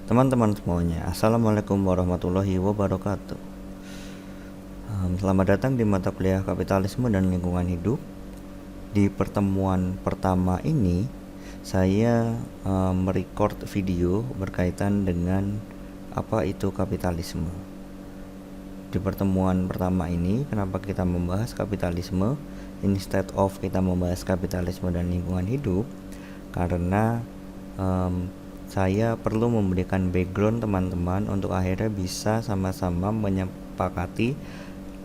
Teman-teman semuanya, Assalamualaikum warahmatullahi wabarakatuh. Selamat datang di mata kuliah Kapitalisme dan Lingkungan Hidup. Di pertemuan pertama ini, saya merecord video berkaitan dengan apa itu kapitalisme. Di pertemuan pertama ini, kenapa kita membahas kapitalisme instead of kita membahas kapitalisme dan lingkungan hidup? Karena saya perlu memberikan background teman-teman untuk akhirnya bisa sama-sama menyepakati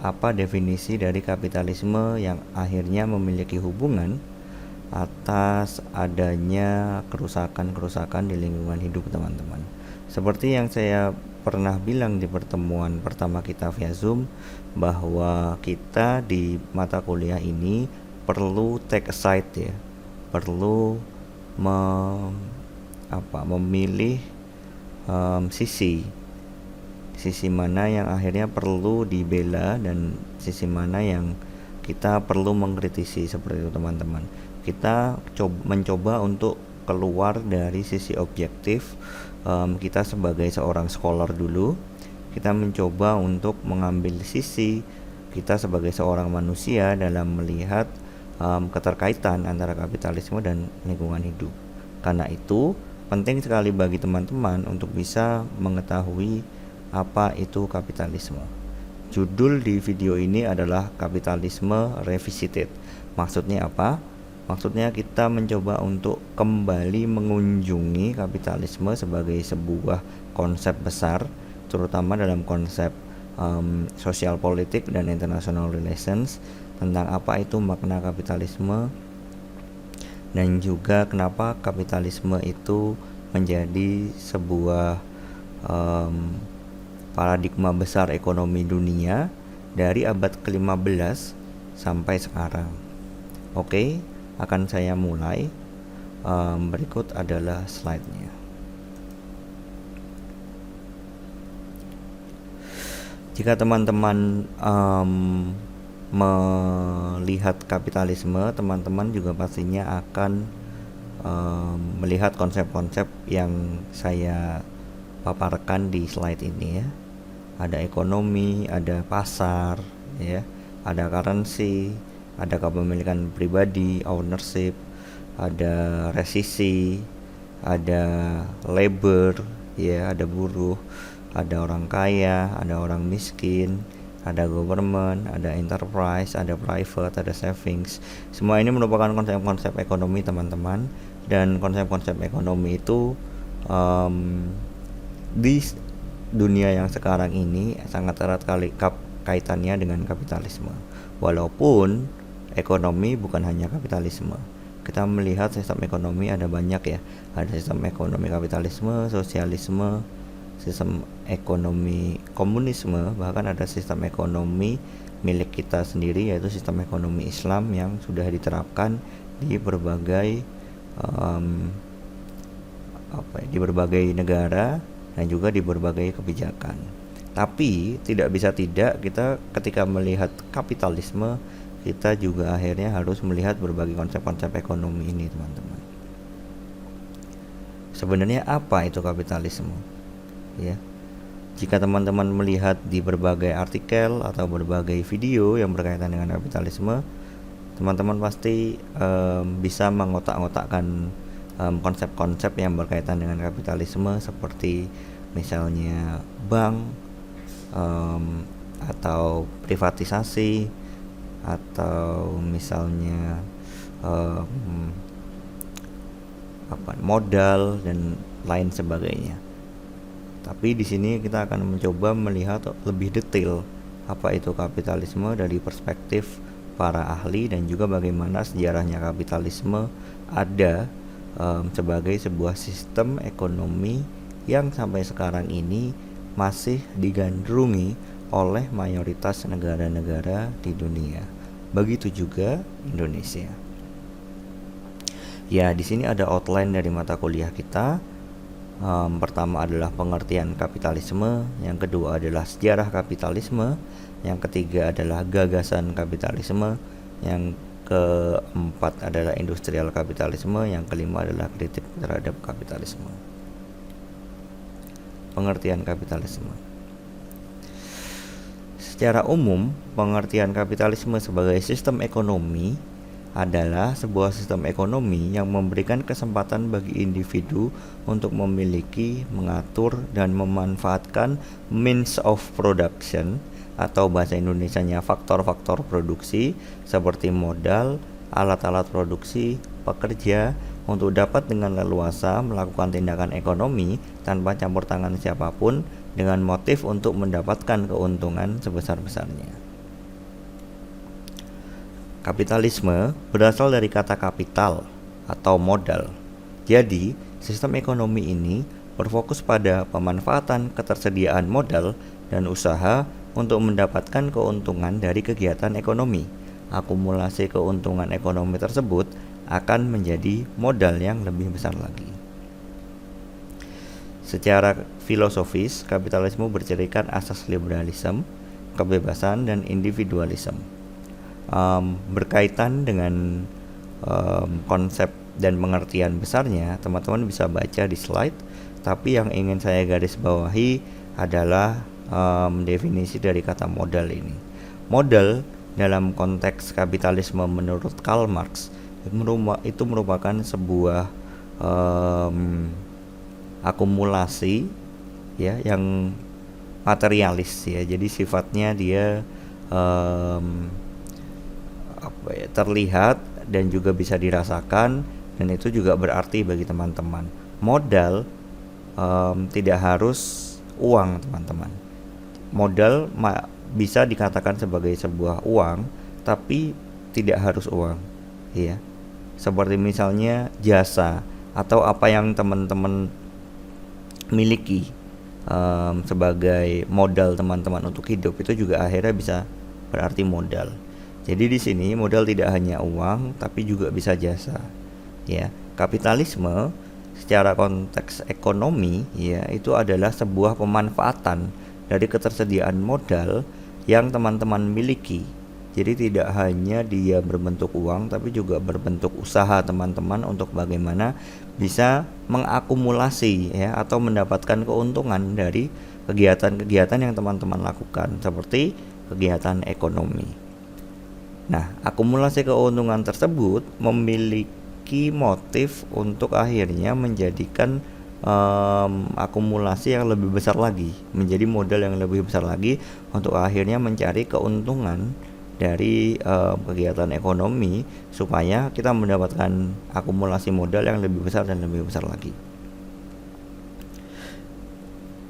apa definisi dari kapitalisme yang akhirnya memiliki hubungan atas adanya kerusakan-kerusakan di lingkungan hidup teman-teman. Seperti yang saya pernah bilang di pertemuan pertama kita via Zoom, bahwa kita di mata kuliah ini perlu take a side ya, perlu memilih sisi mana yang akhirnya perlu dibela dan sisi mana yang kita perlu mengkritisi, seperti itu teman-teman. Kita mencoba untuk keluar dari sisi objektif kita sebagai seorang scholar dulu. Kita mencoba untuk mengambil sisi kita sebagai seorang manusia dalam melihat keterkaitan antara kapitalisme dan lingkungan hidup. Karena itu penting sekali bagi teman-teman untuk bisa mengetahui apa itu kapitalisme. Judul di video ini adalah Kapitalisme Revisited. Maksudnya apa? Maksudnya kita mencoba untuk kembali mengunjungi kapitalisme sebagai sebuah konsep besar, terutama dalam konsep sosial politik dan international relations, tentang apa itu makna kapitalisme dan juga kenapa kapitalisme itu menjadi sebuah paradigma besar ekonomi dunia dari abad ke-15 sampai sekarang. Oke, akan saya mulai. Berikut adalah slide-nya. Jika teman-teman melihat kapitalisme, teman-teman juga pastinya akan melihat konsep-konsep yang saya paparkan di slide ini ya. Ada ekonomi, ada pasar ya, ada currency, ada kepemilikan pribadi, ownership, ada resisi, ada labor ya, ada buruh, ada orang kaya, ada orang miskin, ada government, ada enterprise, ada private, ada savings. Semua ini merupakan konsep-konsep ekonomi teman-teman, dan konsep-konsep ekonomi itu di dunia yang sekarang ini sangat erat kaitannya dengan kapitalisme. Walaupun ekonomi bukan hanya kapitalisme. Kita melihat sistem ekonomi ada banyak ya. Ada sistem ekonomi kapitalisme, sosialisme, sistem ekonomi komunisme, bahkan ada sistem ekonomi milik kita sendiri, yaitu sistem ekonomi Islam yang sudah diterapkan di berbagai negara dan juga di berbagai kebijakan. Tapi tidak bisa tidak, kita ketika melihat kapitalisme, kita juga akhirnya harus melihat berbagai konsep-konsep ekonomi ini teman-teman. Sebenarnya apa itu kapitalisme? Ya, jika teman-teman melihat di berbagai artikel atau berbagai video yang berkaitan dengan kapitalisme, teman-teman pasti bisa mengotak-ngotakkan konsep-konsep yang berkaitan dengan kapitalisme, seperti misalnya bank, atau privatisasi, atau misalnya modal dan lain sebagainya. Tapi di sini kita akan mencoba melihat lebih detail apa itu kapitalisme dari perspektif para ahli, dan juga bagaimana sejarahnya kapitalisme ada sebagai sebuah sistem ekonomi yang sampai sekarang ini masih digandrungi oleh mayoritas negara-negara di dunia. Begitu juga Indonesia. Ya, di sini ada outline dari mata kuliah kita. Pertama adalah pengertian kapitalisme, yang kedua adalah sejarah kapitalisme, yang ketiga adalah gagasan kapitalisme, yang keempat adalah industrial kapitalisme, yang kelima adalah kritik terhadap kapitalisme. pengertian kapitalisme. Secara umum, pengertian kapitalisme sebagai sistem ekonomi adalah sebuah sistem ekonomi yang memberikan kesempatan bagi individu untuk memiliki, mengatur, dan memanfaatkan means of production atau bahasa Indonesianya faktor-faktor produksi seperti modal, alat-alat produksi, pekerja untuk dapat dengan leluasa melakukan tindakan ekonomi tanpa campur tangan siapapun dengan motif untuk mendapatkan keuntungan sebesar-besarnya. Kapitalisme berasal dari kata kapital atau modal. Jadi, sistem ekonomi ini berfokus pada pemanfaatan ketersediaan modal dan usaha untuk mendapatkan keuntungan dari kegiatan ekonomi. Akumulasi keuntungan ekonomi tersebut akan menjadi modal yang lebih besar lagi. Secara filosofis, kapitalisme bercirikan asas liberalisme, kebebasan, dan individualisme. Berkaitan dengan konsep dan pengertian besarnya, teman-teman bisa baca di slide. Tapi yang ingin saya garis bawahi adalah definisi dari kata modal ini. Modal dalam konteks kapitalisme menurut Karl Marx itu merupakan sebuah akumulasi ya yang materialis ya. Jadi sifatnya dia terlihat dan juga bisa dirasakan, dan itu juga berarti bagi teman-teman. Modal tidak harus uang, teman-teman. Modal bisa dikatakan sebagai sebuah uang, tapi tidak harus uang, ya. Seperti misalnya jasa atau apa yang teman-teman miliki sebagai modal teman-teman untuk hidup, itu juga akhirnya bisa berarti modal. Jadi di sini modal tidak hanya uang tapi juga bisa jasa. Ya, kapitalisme secara konteks ekonomi ya itu adalah sebuah pemanfaatan dari ketersediaan modal yang teman-teman miliki. Jadi tidak hanya dia berbentuk uang tapi juga berbentuk usaha teman-teman untuk bagaimana bisa mengakumulasi ya atau mendapatkan keuntungan dari kegiatan-kegiatan yang teman-teman lakukan seperti kegiatan ekonomi. Nah, akumulasi keuntungan tersebut memiliki motif untuk akhirnya menjadikan akumulasi yang lebih besar lagi, menjadi modal yang lebih besar lagi untuk akhirnya mencari keuntungan dari kegiatan ekonomi supaya kita mendapatkan akumulasi modal yang lebih besar dan lebih besar lagi.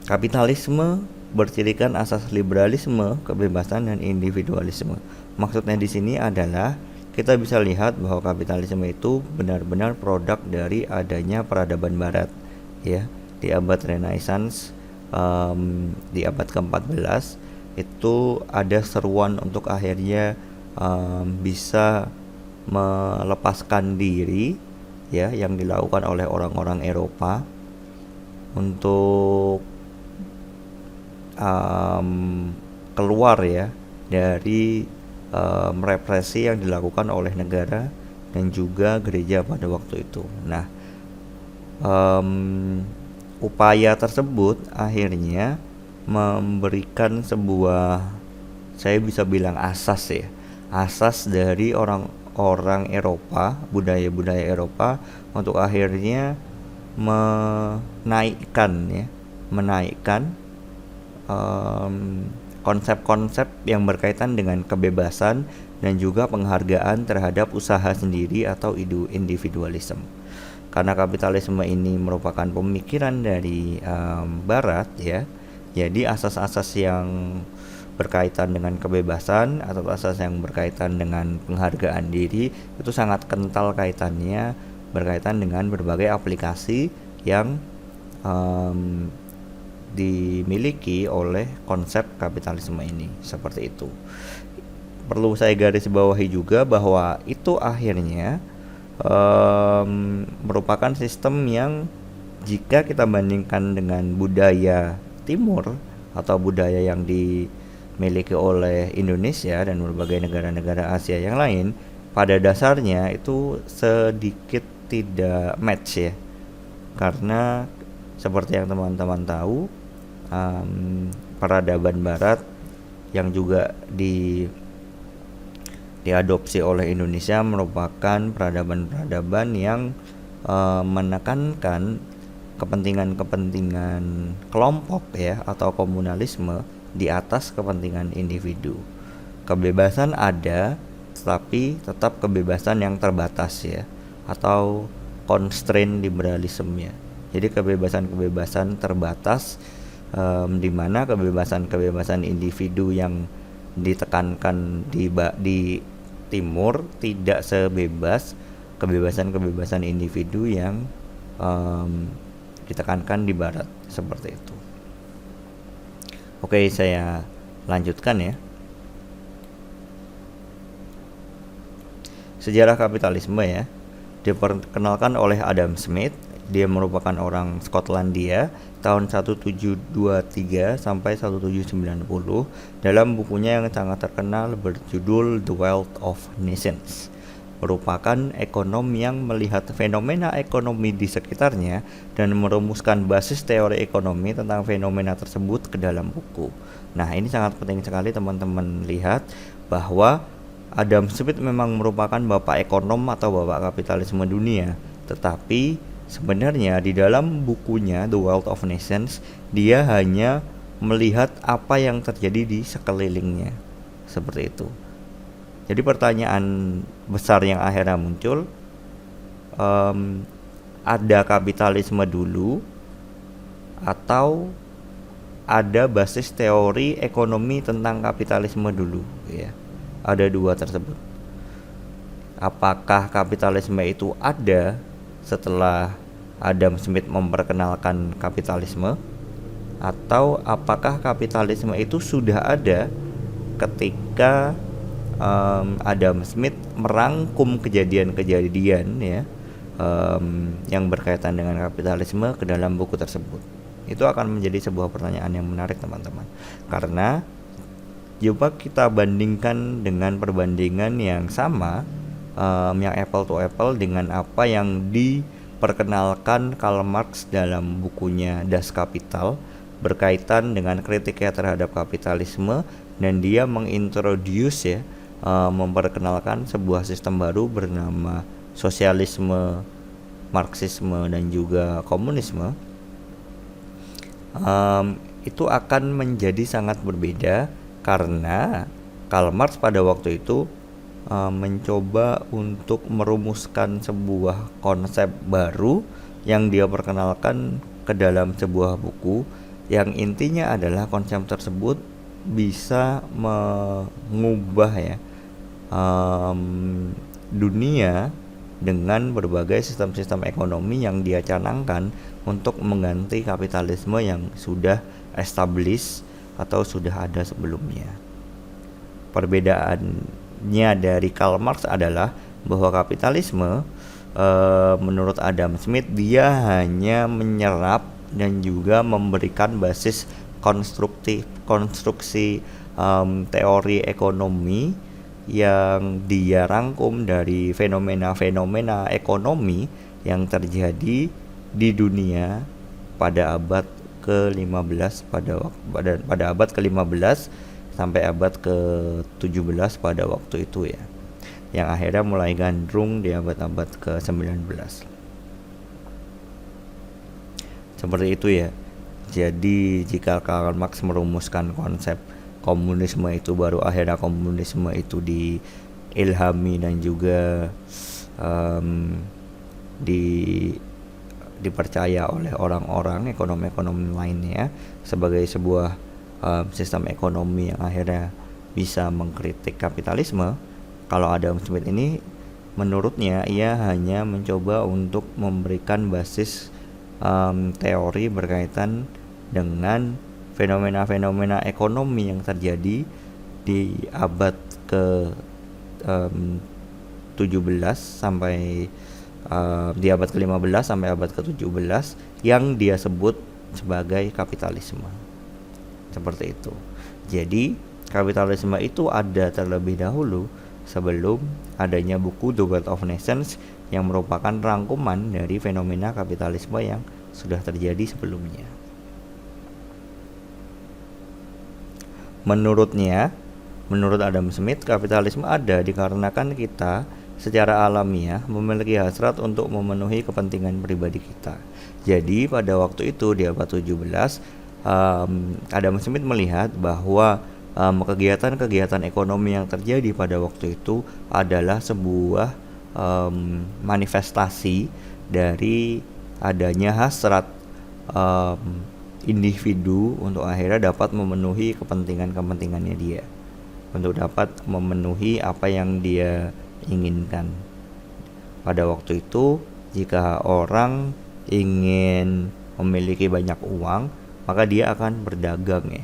Kapitalisme bercirikan asas liberalisme, kebebasan, dan individualisme. Maksudnya di sini adalah kita bisa lihat bahwa kapitalisme itu benar-benar produk dari adanya peradaban Barat, ya, di abad Renaissance, di abad ke-14 itu ada seruan untuk akhirnya bisa melepaskan diri, ya, yang dilakukan oleh orang-orang Eropa untuk keluar ya dari represi yang dilakukan oleh negara dan juga gereja pada waktu itu. Nah, upaya tersebut akhirnya memberikan sebuah, saya bisa bilang asas ya, asas dari orang-orang Eropa, budaya-budaya Eropa untuk akhirnya menaikkan konsep-konsep yang berkaitan dengan kebebasan dan juga penghargaan terhadap usaha sendiri atau individualisme. Karena kapitalisme ini merupakan pemikiran dari Barat ya, jadi asas-asas yang berkaitan dengan kebebasan atau asas yang berkaitan dengan penghargaan diri itu sangat kental kaitannya berkaitan dengan berbagai aplikasi yang dimiliki oleh konsep kapitalisme ini, seperti itu. Perlu saya garis bawahi juga bahwa itu akhirnya merupakan sistem yang jika kita bandingkan dengan budaya Timur atau budaya yang dimiliki oleh Indonesia dan berbagai negara-negara Asia yang lain, pada dasarnya itu sedikit tidak match ya, karena seperti yang teman-teman tahu, peradaban barat yang juga diadopsi oleh Indonesia merupakan peradaban-peradaban yang menekankan kepentingan kelompok ya atau komunalisme di atas kepentingan individu. Kebebasan ada, tetapi tetap kebebasan yang terbatas ya, atau constraint liberalism ya. Jadi kebebasan-kebebasan terbatas, di mana kebebasan-kebebasan individu yang ditekankan di timur tidak sebebas kebebasan-kebebasan individu yang ditekankan di barat, seperti itu. Oke, saya lanjutkan ya. Sejarah kapitalisme ya, diperkenalkan oleh Adam Smith. Dia merupakan orang Skotlandia tahun 1723 sampai 1790 dalam bukunya yang sangat terkenal berjudul The Wealth of Nations. Merupakan ekonom yang melihat fenomena ekonomi di sekitarnya dan merumuskan basis teori ekonomi tentang fenomena tersebut ke dalam buku. Nah, ini sangat penting sekali teman-teman lihat bahwa Adam Smith memang merupakan bapak ekonom atau bapak kapitalisme dunia, tetapi sebenarnya di dalam bukunya The Wealth of Nations dia hanya melihat apa yang terjadi di sekelilingnya, seperti itu. Jadi pertanyaan besar yang akhirnya muncul, ada kapitalisme dulu atau ada basis teori ekonomi tentang kapitalisme dulu ya. Ada dua tersebut. Apakah kapitalisme itu ada setelah Adam Smith memperkenalkan kapitalisme, atau apakah kapitalisme itu sudah ada ketika Adam Smith merangkum kejadian-kejadian ya yang berkaitan dengan kapitalisme ke dalam buku tersebut. Itu akan menjadi sebuah pertanyaan yang menarik teman-teman, karena coba kita bandingkan dengan perbandingan yang sama, yang apple to apple dengan apa yang diperkenalkan Karl Marx dalam bukunya Das Kapital berkaitan dengan kritiknya terhadap kapitalisme, dan dia mengintroduce ya, memperkenalkan sebuah sistem baru bernama sosialisme, marxisme, dan juga komunisme. Itu akan menjadi sangat berbeda karena Karl Marx pada waktu itu mencoba untuk merumuskan sebuah konsep baru yang dia perkenalkan ke dalam sebuah buku, yang intinya adalah konsep tersebut bisa mengubah ya dunia dengan berbagai sistem-sistem ekonomi yang dia canangkan untuk mengganti kapitalisme yang sudah established atau sudah ada sebelumnya. Perbedaannya dari Karl Marx adalah bahwa kapitalisme menurut Adam Smith dia hanya menyerap dan juga memberikan basis konstruksi teori ekonomi yang dia rangkum dari fenomena-fenomena ekonomi yang terjadi di dunia pada abad ke-15 pada abad ke-15 sampai abad ke-17 pada waktu itu ya, yang akhirnya mulai gandrung di abad-abad ke-19. Seperti itu ya. Jadi jika Karl Marx merumuskan konsep komunisme itu, baru akhirnya komunisme itu diilhami dan juga dipercaya oleh orang-orang ekonomi-ekonomi lainnya sebagai sebuah sistem ekonomi yang akhirnya bisa mengkritik kapitalisme. Kalau Adam Smith ini menurutnya ia hanya mencoba untuk memberikan basis teori berkaitan dengan fenomena-fenomena ekonomi yang terjadi di abad ke-17 sampai di abad ke-15 sampai abad ke-17 yang dia sebut sebagai kapitalisme. Seperti itu. Jadi kapitalisme itu ada terlebih dahulu sebelum adanya buku The Wealth of Nations yang merupakan rangkuman dari fenomena kapitalisme yang sudah terjadi sebelumnya. Menurut Adam Smith, kapitalisme ada dikarenakan kita secara alamiah memiliki hasrat untuk memenuhi kepentingan pribadi kita. Jadi pada waktu itu di abad 17, Adam Smith melihat bahwa kegiatan-kegiatan ekonomi yang terjadi pada waktu itu adalah sebuah manifestasi dari adanya hasrat individu untuk akhirnya dapat memenuhi kepentingannya dia, untuk dapat memenuhi apa yang dia inginkan. Pada waktu itu, jika orang ingin memiliki banyak uang, maka dia akan berdagang ya.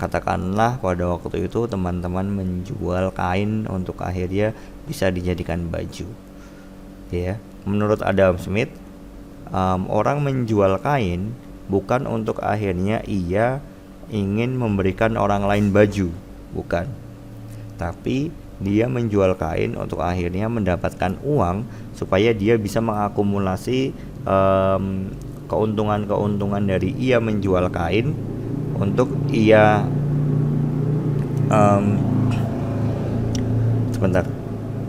Katakanlah pada waktu itu teman-teman menjual kain untuk akhirnya bisa dijadikan baju. Ya, menurut Adam Smith, orang menjual kain bukan untuk akhirnya ia ingin memberikan orang lain baju, bukan. Tapi dia menjual kain untuk akhirnya mendapatkan uang supaya dia bisa mengakumulasi keuntungan-keuntungan dari ia menjual kain untuk ia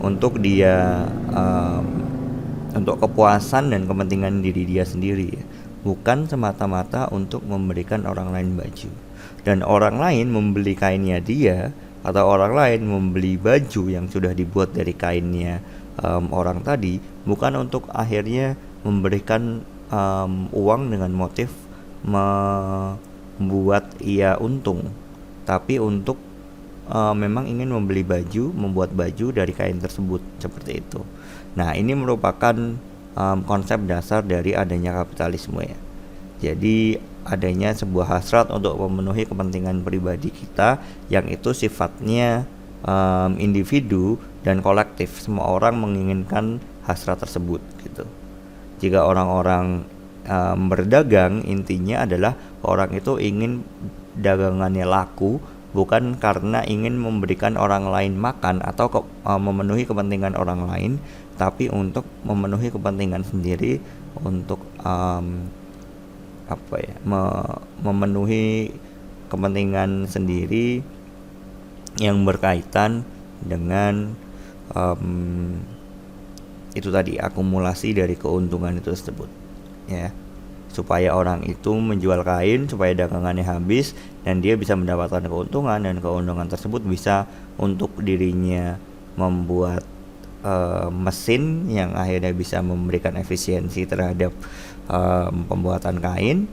untuk dia untuk kepuasan dan kepentingan diri dia sendiri ya. Bukan semata-mata untuk memberikan orang lain baju. Dan orang lain membeli kainnya dia, atau orang lain membeli baju yang sudah dibuat dari kainnya orang tadi, bukan untuk akhirnya memberikan uang dengan motif membuat ia untung, tapi untuk memang ingin membeli baju, membuat baju dari kain tersebut, seperti itu. Nah, ini merupakan konsep dasar dari adanya kapitalisme ya. Jadi adanya sebuah hasrat untuk memenuhi kepentingan pribadi kita yang itu sifatnya individu dan kolektif. Semua orang menginginkan hasrat tersebut gitu. Jika orang-orang berdagang, intinya adalah orang itu ingin dagangannya laku bukan karena ingin memberikan orang lain makan atau memenuhi kepentingan orang lain, tapi untuk memenuhi kepentingan sendiri, untuk memenuhi kepentingan sendiri yang berkaitan dengan itu tadi, akumulasi dari keuntungan itu tersebut ya, supaya orang itu menjual kain supaya dagangannya habis dan dia bisa mendapatkan keuntungan, dan keuntungan tersebut bisa untuk dirinya membuat mesin yang akhirnya bisa memberikan efisiensi terhadap pembuatan kain,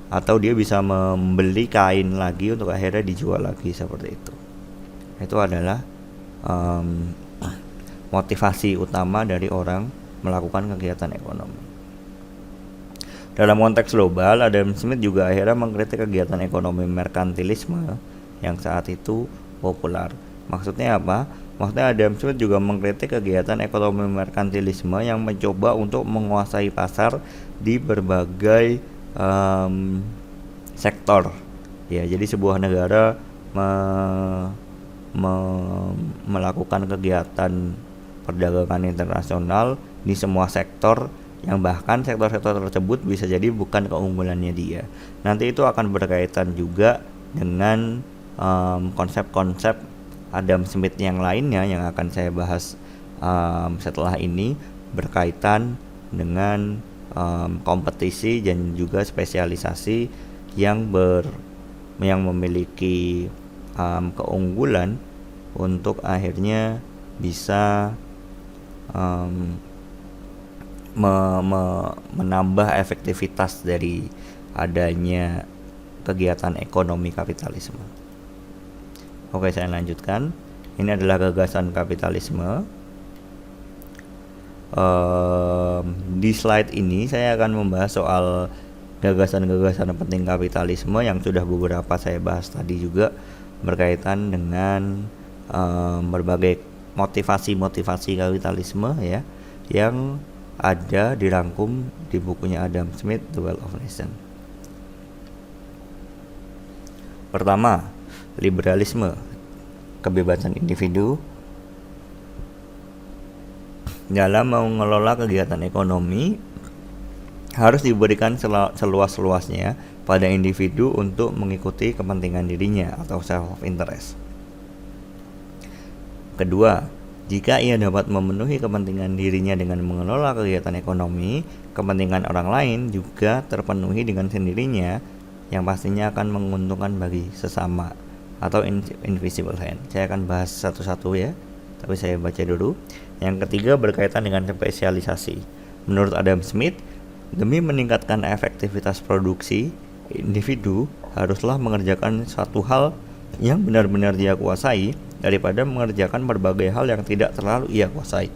atau dia bisa membeli kain lagi untuk akhirnya dijual lagi, seperti itu. Itu adalah motivasi utama dari orang melakukan kegiatan ekonomi. Dalam konteks global, Adam Smith juga akhirnya mengkritik kegiatan ekonomi merkantilisme yang saat itu populer. Maksudnya apa? Maksudnya Adam Smith juga mengkritik kegiatan ekonomi merkantilisme yang mencoba untuk menguasai pasar di berbagai sektor. Ya, jadi sebuah negara melakukan kegiatan perdagangan internasional di semua sektor, yang bahkan sektor-sektor tersebut bisa jadi bukan keunggulannya dia. Nanti itu akan berkaitan juga dengan konsep-konsep Adam Smith yang lainnya yang akan saya bahas setelah ini, berkaitan dengan kompetisi dan juga spesialisasi yang memiliki keunggulan untuk akhirnya bisa menambah efektivitas dari adanya kegiatan ekonomi kapitalisme. Oke, saya lanjutkan. Ini adalah gagasan kapitalisme. Di slide ini saya akan membahas soal gagasan-gagasan penting kapitalisme yang sudah beberapa saya bahas tadi juga, berkaitan dengan berbagai motivasi-motivasi kapitalisme ya, yang ada dirangkum di bukunya Adam Smith, The Wealth of Nations. Pertama, liberalisme, kebebasan individu dalam mengelola kegiatan ekonomi harus diberikan seluas-luasnya pada individu untuk mengikuti kepentingan dirinya atau self-interest. Kedua, jika ia dapat memenuhi kepentingan dirinya dengan mengelola kegiatan ekonomi, kepentingan orang lain juga terpenuhi dengan sendirinya, yang pastinya akan menguntungkan bagi sesama atau invisible hand. Saya akan bahas satu-satu ya, tapi saya baca dulu. Yang ketiga berkaitan dengan spesialisasi. Menurut Adam Smith, demi meningkatkan efektivitas produksi, individu haruslah mengerjakan satu hal yang benar-benar dia kuasai daripada mengerjakan berbagai hal yang tidak terlalu ia kuasai.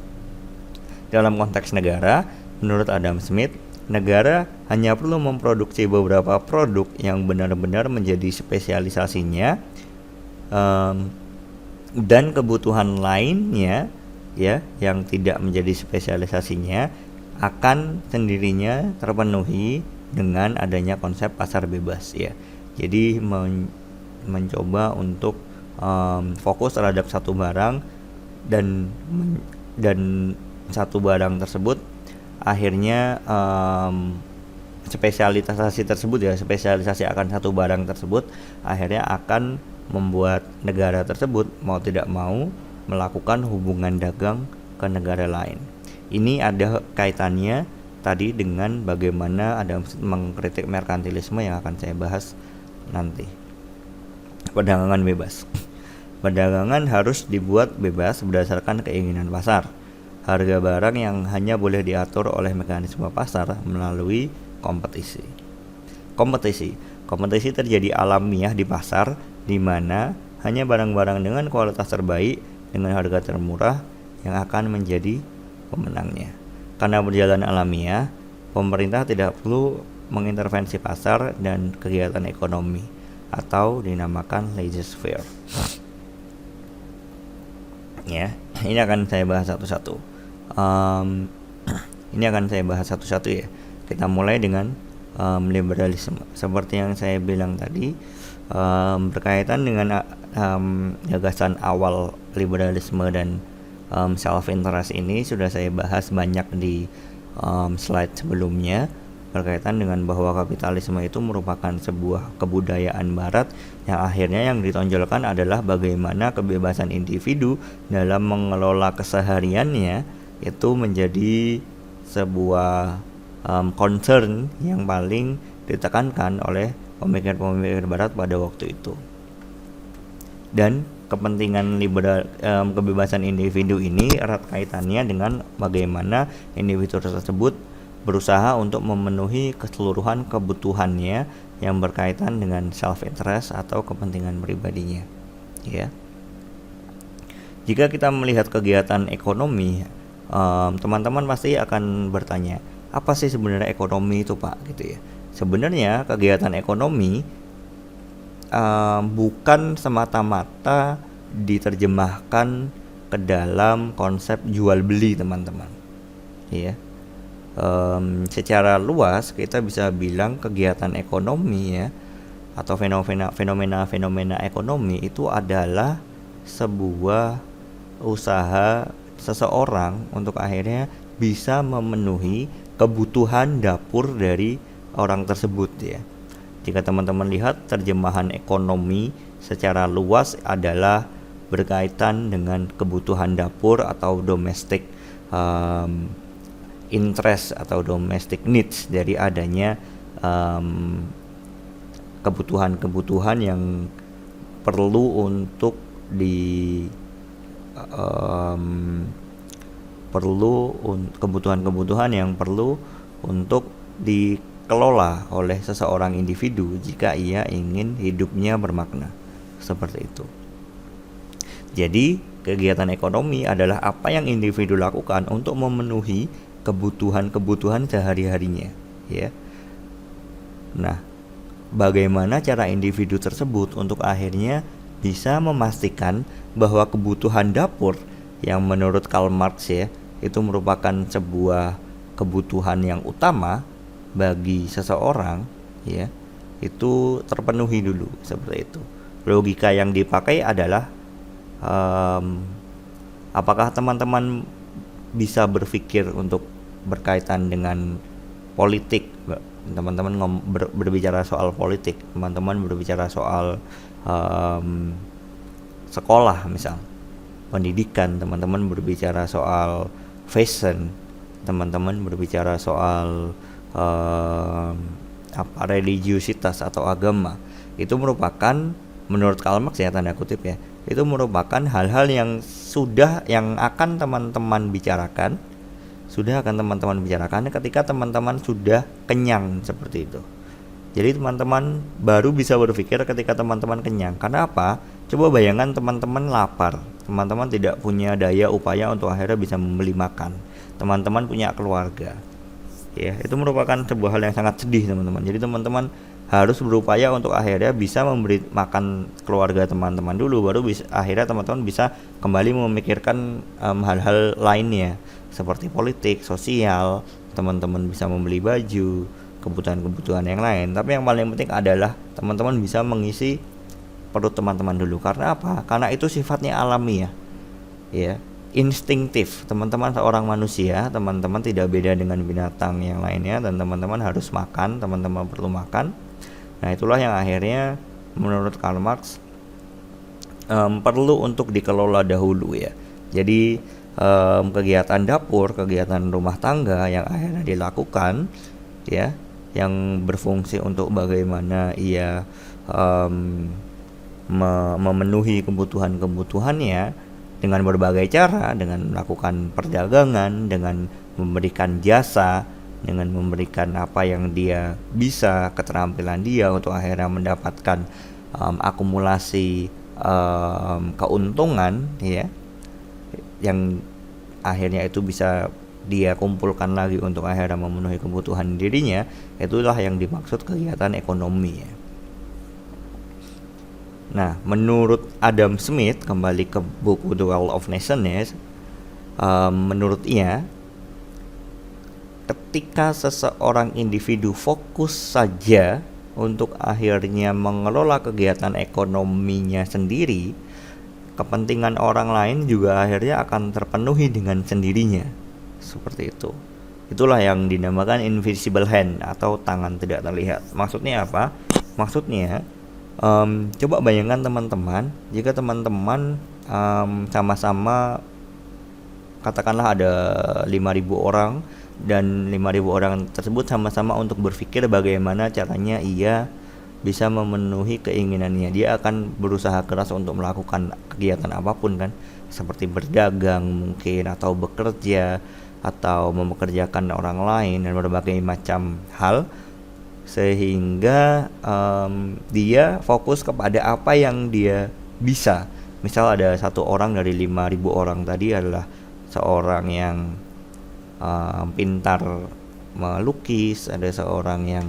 Dalam konteks negara, menurut Adam Smith, negara hanya perlu memproduksi beberapa produk yang benar-benar menjadi spesialisasinya, dan kebutuhan lainnya ya yang tidak menjadi spesialisasinya akan sendirinya terpenuhi dengan adanya konsep pasar bebas ya. Jadi mencoba untuk fokus terhadap satu barang dan satu barang tersebut akhirnya spesialisasi akan satu barang tersebut akhirnya akan membuat negara tersebut mau tidak mau melakukan hubungan dagang ke negara lain. Ini ada kaitannya tadi dengan bagaimana ada mengkritik merkantilisme yang akan saya bahas nanti. Perdagangan bebas. Perdagangan harus dibuat bebas berdasarkan keinginan pasar. Harga barang yang hanya boleh diatur oleh mekanisme pasar melalui kompetisi. Kompetisi terjadi alamiah di pasar, di mana hanya barang-barang dengan kualitas terbaik dengan harga termurah yang akan menjadi pemenangnya. Karena berjalan alamiah, pemerintah tidak perlu mengintervensi pasar dan kegiatan ekonomi atau dinamakan laissez-faire. Ya, ini akan saya bahas satu-satu. Ya. Kita mulai dengan liberalisme. Seperti yang saya bilang tadi, berkaitan dengan gagasan awal liberalisme dan self-interest ini sudah saya bahas banyak di slide sebelumnya, berkaitan dengan bahwa kapitalisme itu merupakan sebuah kebudayaan barat yang akhirnya yang ditonjolkan adalah bagaimana kebebasan individu dalam mengelola kesehariannya itu menjadi sebuah concern yang paling ditekankan oleh pemikir-pemikir barat pada waktu itu. Dan kepentingan kebebasan individu ini erat kaitannya dengan bagaimana individu tersebut berusaha untuk memenuhi keseluruhan kebutuhannya yang berkaitan dengan self-interest atau kepentingan pribadinya. Ya. Jika kita melihat kegiatan ekonomi, teman-teman pasti akan bertanya, apa sih sebenarnya ekonomi itu, Pak? Gitu ya. Sebenarnya kegiatan ekonomi bukan semata-mata diterjemahkan ke dalam konsep jual beli, teman-teman. Ya. Secara luas kita bisa bilang kegiatan ekonomi ya atau fenomena ekonomi itu adalah sebuah usaha seseorang untuk akhirnya bisa memenuhi kebutuhan dapur dari orang tersebut ya. Jika teman-teman lihat terjemahan ekonomi secara luas adalah berkaitan dengan kebutuhan dapur atau domestic interest atau domestic needs dari adanya kebutuhan-kebutuhan yang perlu untuk kebutuhan-kebutuhan yang perlu untuk dikelola oleh seseorang individu jika ia ingin hidupnya bermakna, seperti itu. Jadi kegiatan ekonomi adalah apa yang individu lakukan untuk memenuhi kebutuhan sehari-harinya ya. Nah, bagaimana cara individu tersebut untuk akhirnya bisa memastikan bahwa kebutuhan dapur yang menurut Karl Marx ya itu merupakan sebuah kebutuhan yang utama bagi seseorang ya, itu terpenuhi dulu, seperti itu. Logika yang dipakai adalah apakah teman-teman bisa berpikir untuk berkaitan dengan politik teman-teman berbicara soal politik, teman-teman berbicara soal sekolah misal, pendidikan, teman-teman berbicara soal fashion, teman-teman berbicara soal religiusitas atau agama. Itu merupakan, menurut Karl Marx ya, tanda kutip ya, itu merupakan hal-hal yang akan teman-teman bicarakan ketika teman-teman sudah kenyang, seperti itu. Jadi teman-teman baru bisa berpikir ketika teman-teman kenyang. Karena apa? Coba bayangkan teman-teman lapar, teman-teman tidak punya daya upaya untuk akhirnya bisa membeli makan, teman-teman punya keluarga, ya, itu merupakan sebuah hal yang sangat sedih, teman-teman. Jadi teman-teman harus berupaya untuk akhirnya bisa memberi makan keluarga teman-teman dulu, baru akhirnya teman-teman bisa kembali memikirkan hal-hal lainnya seperti politik, sosial, teman-teman bisa membeli baju, kebutuhan-kebutuhan yang lain. Tapi yang paling penting adalah teman-teman bisa mengisi perut teman-teman dulu. Karena apa? Karena itu sifatnya alami ya, instinktif. Teman-teman seorang manusia, teman-teman tidak beda dengan binatang yang lainnya, dan teman-teman harus makan, teman-teman perlu makan. Nah, itulah yang akhirnya menurut Karl Marx perlu untuk dikelola dahulu ya. Jadi kegiatan dapur, kegiatan rumah tangga yang akhirnya dilakukan ya, yang berfungsi untuk bagaimana ia memenuhi kebutuhan-kebutuhannya dengan berbagai cara, dengan melakukan perdagangan, dengan memberikan jasa, dengan memberikan apa yang dia bisa, keterampilan dia untuk akhirnya mendapatkan akumulasi keuntungan ya, yang akhirnya itu bisa dia kumpulkan lagi untuk akhirnya memenuhi kebutuhan dirinya. Itulah yang dimaksud kegiatan ekonomi ya. Nah, menurut Adam Smith, kembali ke buku The Wealth of Nations ya, menurutnya ketika seseorang individu fokus saja untuk akhirnya mengelola kegiatan ekonominya sendiri, kepentingan orang lain juga akhirnya akan terpenuhi dengan sendirinya. Seperti itu. Itulah yang dinamakan invisible hand atau tangan tidak terlihat. Maksudnya apa? Maksudnya coba bayangkan teman-teman, jika teman-teman sama-sama, katakanlah ada 5.000 orang, dan 5.000 orang tersebut sama-sama untuk berpikir bagaimana caranya ia bisa memenuhi keinginannya. Dia akan berusaha keras untuk melakukan kegiatan apapun kan, seperti berdagang mungkin, atau bekerja, atau mempekerjakan orang lain, dan berbagai macam hal, sehingga dia fokus kepada apa yang dia bisa. Misal ada satu orang dari 5.000 orang tadi adalah seorang yang pintar melukis, ada seorang yang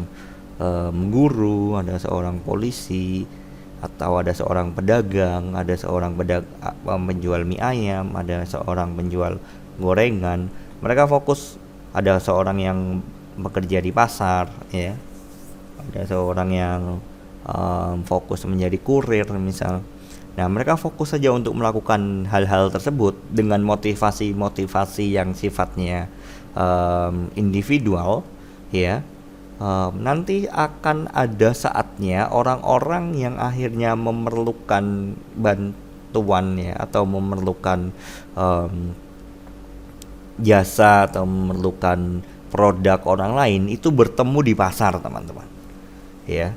guru, ada seorang polisi, atau ada seorang pedagang, ada seorang penjual mie ayam, ada seorang penjual gorengan. Mereka fokus, ada seorang yang bekerja di pasar ya, ada seorang yang fokus menjadi kurir misal. Nah, mereka fokus saja untuk melakukan hal-hal tersebut dengan motivasi yang sifatnya individual ya. Nanti akan ada saatnya orang-orang yang akhirnya memerlukan bantuan ya, atau memerlukan jasa, atau memerlukan produk orang lain, itu bertemu di pasar, teman-teman ya.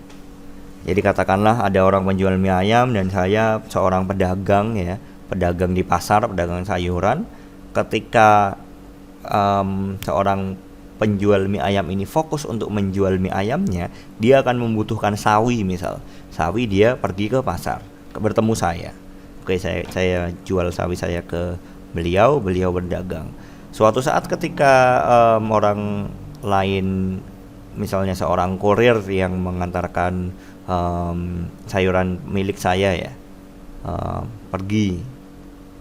Jadi katakanlah ada orang penjual mie ayam dan saya seorang pedagang ya, pedagang di pasar, pedagang sayuran. Ketika seorang penjual mie ayam ini fokus untuk menjual mie ayamnya, dia akan membutuhkan sawi misal. Sawi, dia pergi ke pasar, bertemu saya. Oke, saya jual sawi saya ke beliau berdagang. Suatu saat ketika orang lain, misalnya seorang kurir yang mengantarkan sayuran milik saya ya, pergi,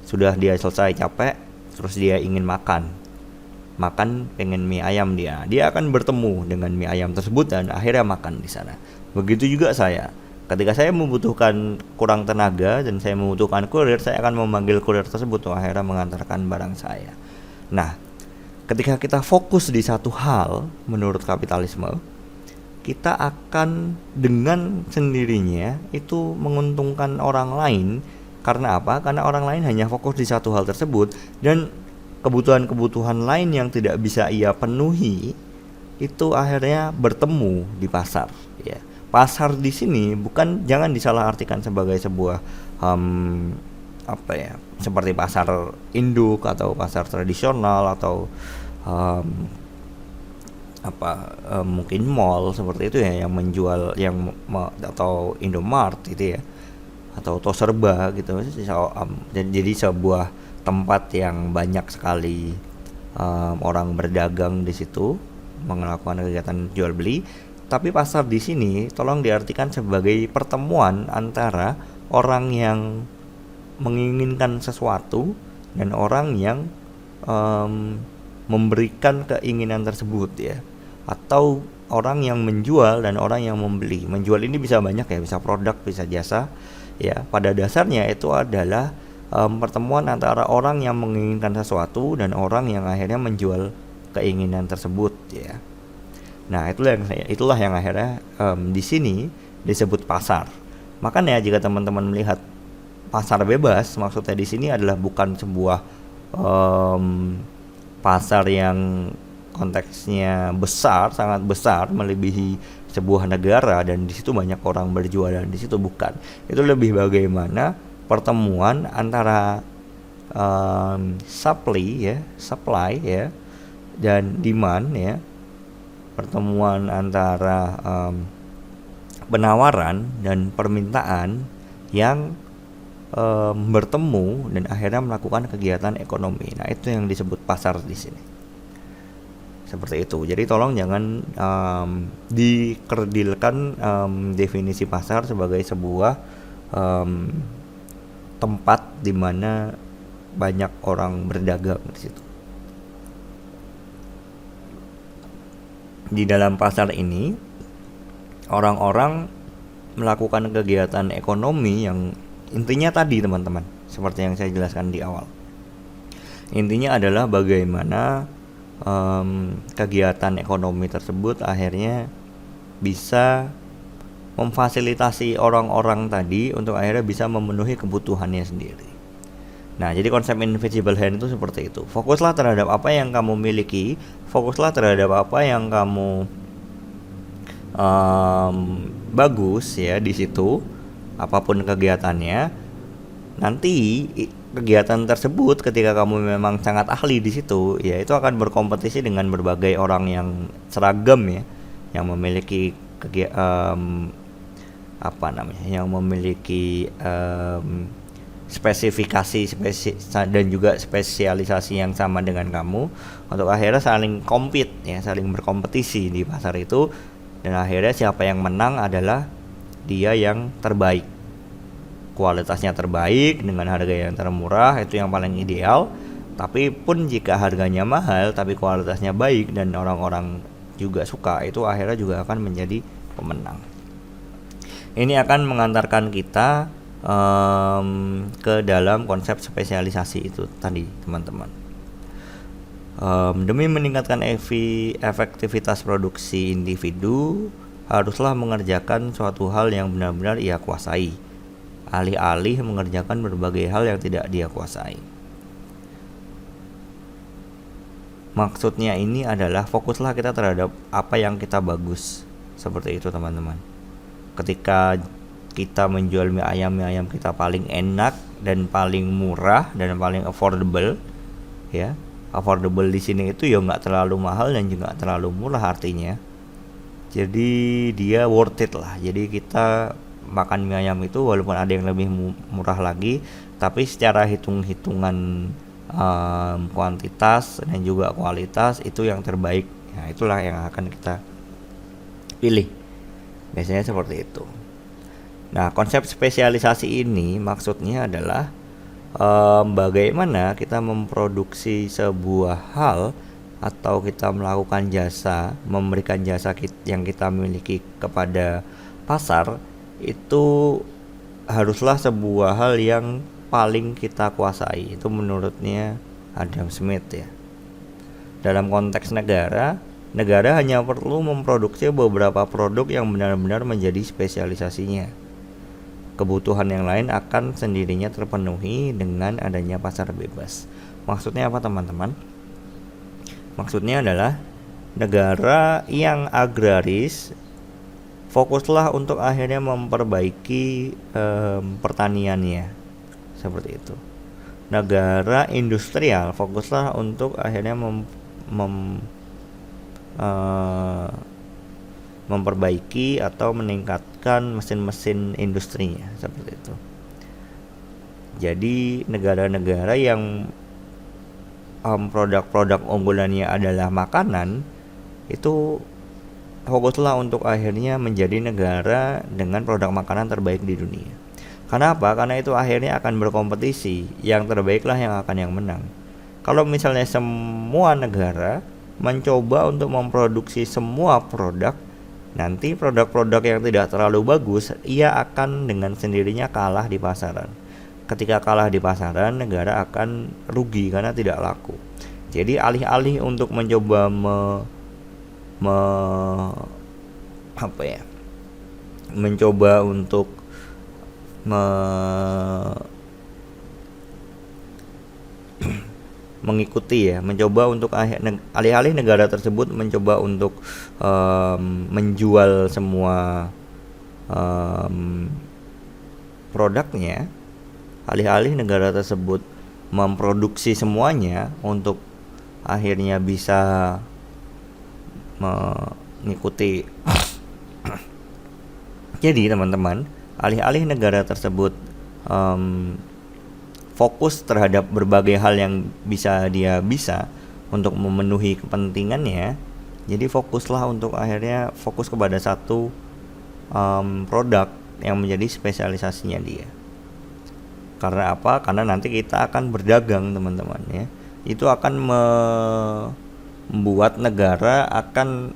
sudah dia selesai capek, terus dia ingin makan, pengen mie ayam, dia akan bertemu dengan mie ayam tersebut dan akhirnya makan di sana. Begitu juga saya, ketika saya membutuhkan kurang tenaga dan saya membutuhkan kurir, saya akan memanggil kurir tersebut untuk akhirnya mengantarkan barang saya. Nah, ketika kita fokus di satu hal menurut kapitalisme, kita akan dengan sendirinya itu menguntungkan orang lain. Karena apa? Karena orang lain hanya fokus di satu hal tersebut, dan kebutuhan-kebutuhan lain yang tidak bisa ia penuhi itu akhirnya bertemu di pasar, ya. Pasar di sini bukan, jangan disalahartikan sebagai sebuah apa ya, seperti pasar induk atau pasar tradisional atau mungkin mall seperti itu ya, yang menjual atau Indomart gitu ya, atau Toserba gitu. Jadi sebuah tempat yang banyak sekali orang berdagang di situ, melakukan kegiatan jual beli. Tapi pasar di sini tolong diartikan sebagai pertemuan antara orang yang menginginkan sesuatu dan orang yang memberikan keinginan tersebut, ya, atau orang yang menjual dan orang yang membeli. Menjual ini bisa banyak ya, bisa produk, bisa jasa, ya. Pada dasarnya itu adalah pertemuan antara orang yang menginginkan sesuatu dan orang yang akhirnya menjual keinginan tersebut, ya. Nah, itulah yang akhirnya di sini disebut pasar. Makanya jika teman-teman melihat pasar bebas, maksudnya di sini adalah bukan sebuah pasar yang konteksnya besar, sangat besar, melebihi sebuah negara dan di situ banyak orang berjualan di situ, bukan. Itu lebih bagaimana pertemuan antara supply ya dan demand, ya. Pertemuan antara penawaran dan permintaan yang bertemu dan akhirnya melakukan kegiatan ekonomi. Nah, itu yang disebut pasar di sini. Seperti itu. Jadi tolong jangan dikerdilkan definisi pasar sebagai sebuah tempat di mana banyak orang berdagang di situ. Di dalam pasar ini, orang-orang melakukan kegiatan ekonomi yang intinya tadi, teman-teman, seperti yang saya jelaskan di awal. Intinya adalah bagaimana kegiatan ekonomi tersebut akhirnya bisa memfasilitasi orang-orang tadi untuk akhirnya bisa memenuhi kebutuhannya sendiri. Nah, jadi konsep invisible hand itu seperti itu. Fokuslah terhadap apa yang kamu miliki, fokuslah terhadap apa yang kamu bagus, ya, di situ. Apapun kegiatannya, nanti kegiatan tersebut ketika kamu memang sangat ahli di situ, ya, itu akan berkompetisi dengan berbagai orang yang seragam, ya, yang memiliki yang memiliki spesifikasi dan juga spesialisasi yang sama dengan kamu, untuk akhirnya saling compete, ya, saling berkompetisi di pasar itu, dan akhirnya siapa yang menang adalah dia yang terbaik, kualitasnya terbaik dengan harga yang termurah, itu yang paling ideal. Tapi pun jika harganya mahal tapi kualitasnya baik dan orang-orang juga suka, itu akhirnya juga akan menjadi pemenang. Ini akan mengantarkan kita ke dalam konsep spesialisasi itu tadi, teman-teman. Demi meningkatkan efektivitas produksi individu, haruslah mengerjakan suatu hal yang benar-benar ia kuasai, alih-alih mengerjakan berbagai hal yang tidak dia kuasai. Maksudnya ini adalah fokuslah kita terhadap apa yang kita bagus. Seperti itu, teman-teman. Ketika kita menjual mie ayam kita paling enak dan paling murah dan paling affordable, ya. Affordable di sini itu ya nggak terlalu mahal dan juga nggak terlalu murah, artinya. Jadi dia worth it lah. Jadi kita makan mie ayam itu walaupun ada yang lebih murah lagi, tapi secara hitungan kuantitas dan juga kualitas itu yang terbaik. Nah, itulah yang akan kita pilih. Biasanya seperti itu. Nah, konsep spesialisasi ini maksudnya adalah bagaimana kita memproduksi sebuah hal atau kita melakukan jasa, memberikan jasa yang kita miliki kepada pasar, itu haruslah sebuah hal yang paling kita kuasai. Itu menurutnya Adam Smith, ya. Dalam konteks negara, Negara hanya perlu memproduksi beberapa produk yang benar-benar menjadi spesialisasinya. Kebutuhan yang lain akan sendirinya terpenuhi dengan adanya pasar bebas. Maksudnya apa teman-teman? Maksudnya adalah negara yang agraris fokuslah untuk akhirnya memperbaiki pertaniannya, seperti itu. Negara industrial fokuslah untuk akhirnya memperbaiki atau meningkatkan mesin-mesin industrinya, seperti itu. Jadi negara-negara yang produk-produk unggulannya adalah makanan, itu fokuslah untuk akhirnya menjadi negara dengan produk makanan terbaik di dunia. Karena apa? Karena itu akhirnya akan berkompetisi, yang terbaiklah yang menang. Kalau misalnya semua negara mencoba untuk memproduksi semua produk, nanti produk-produk yang tidak terlalu bagus, ia akan dengan sendirinya kalah di pasaran. Ketika kalah di pasaran, negara akan rugi karena tidak laku. Jadi alih-alih untuk mencoba mencoba untuk mengikuti ya, mencoba untuk alih-alih negara tersebut mencoba untuk menjual semua produknya, alih-alih negara tersebut memproduksi semuanya untuk akhirnya bisa mengikuti. Jadi teman-teman, alih-alih negara tersebut fokus terhadap berbagai hal yang dia bisa untuk memenuhi kepentingannya, jadi fokuslah untuk akhirnya fokus kepada satu produk yang menjadi spesialisasinya dia. Karena apa? Karena nanti kita akan berdagang teman-teman ya. Itu akan membuat negara akan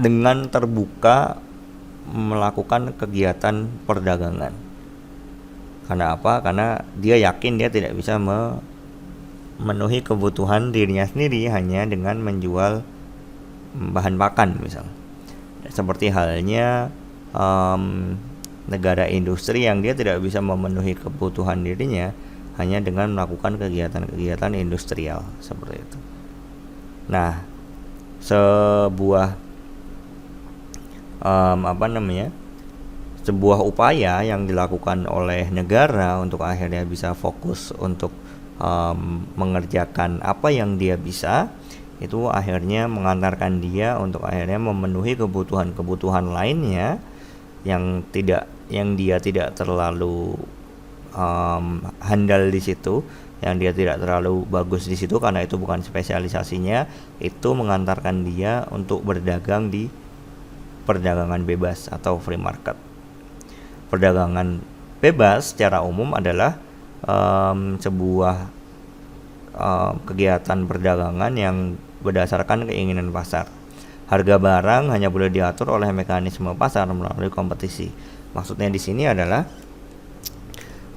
dengan terbuka melakukan kegiatan perdagangan. Karena apa? Karena dia yakin dia tidak bisa memenuhi kebutuhan dirinya sendiri hanya dengan menjual bahan pakan misalnya. Seperti halnya negara industri yang dia tidak bisa memenuhi kebutuhan dirinya hanya dengan melakukan kegiatan-kegiatan industrial seperti itu. Nah, sebuah sebuah upaya yang dilakukan oleh negara untuk akhirnya bisa fokus untuk mengerjakan apa yang dia bisa, itu akhirnya mengantarkan dia untuk akhirnya memenuhi kebutuhan lainnya yang dia tidak terlalu handal di situ, yang dia tidak terlalu bagus di situ karena itu bukan spesialisasinya. Itu mengantarkan dia untuk berdagang di perdagangan bebas atau free market. Perdagangan bebas secara umum adalah sebuah kegiatan perdagangan yang berdasarkan keinginan pasar. Harga barang hanya boleh diatur oleh mekanisme pasar melalui kompetisi. Maksudnya di sini adalah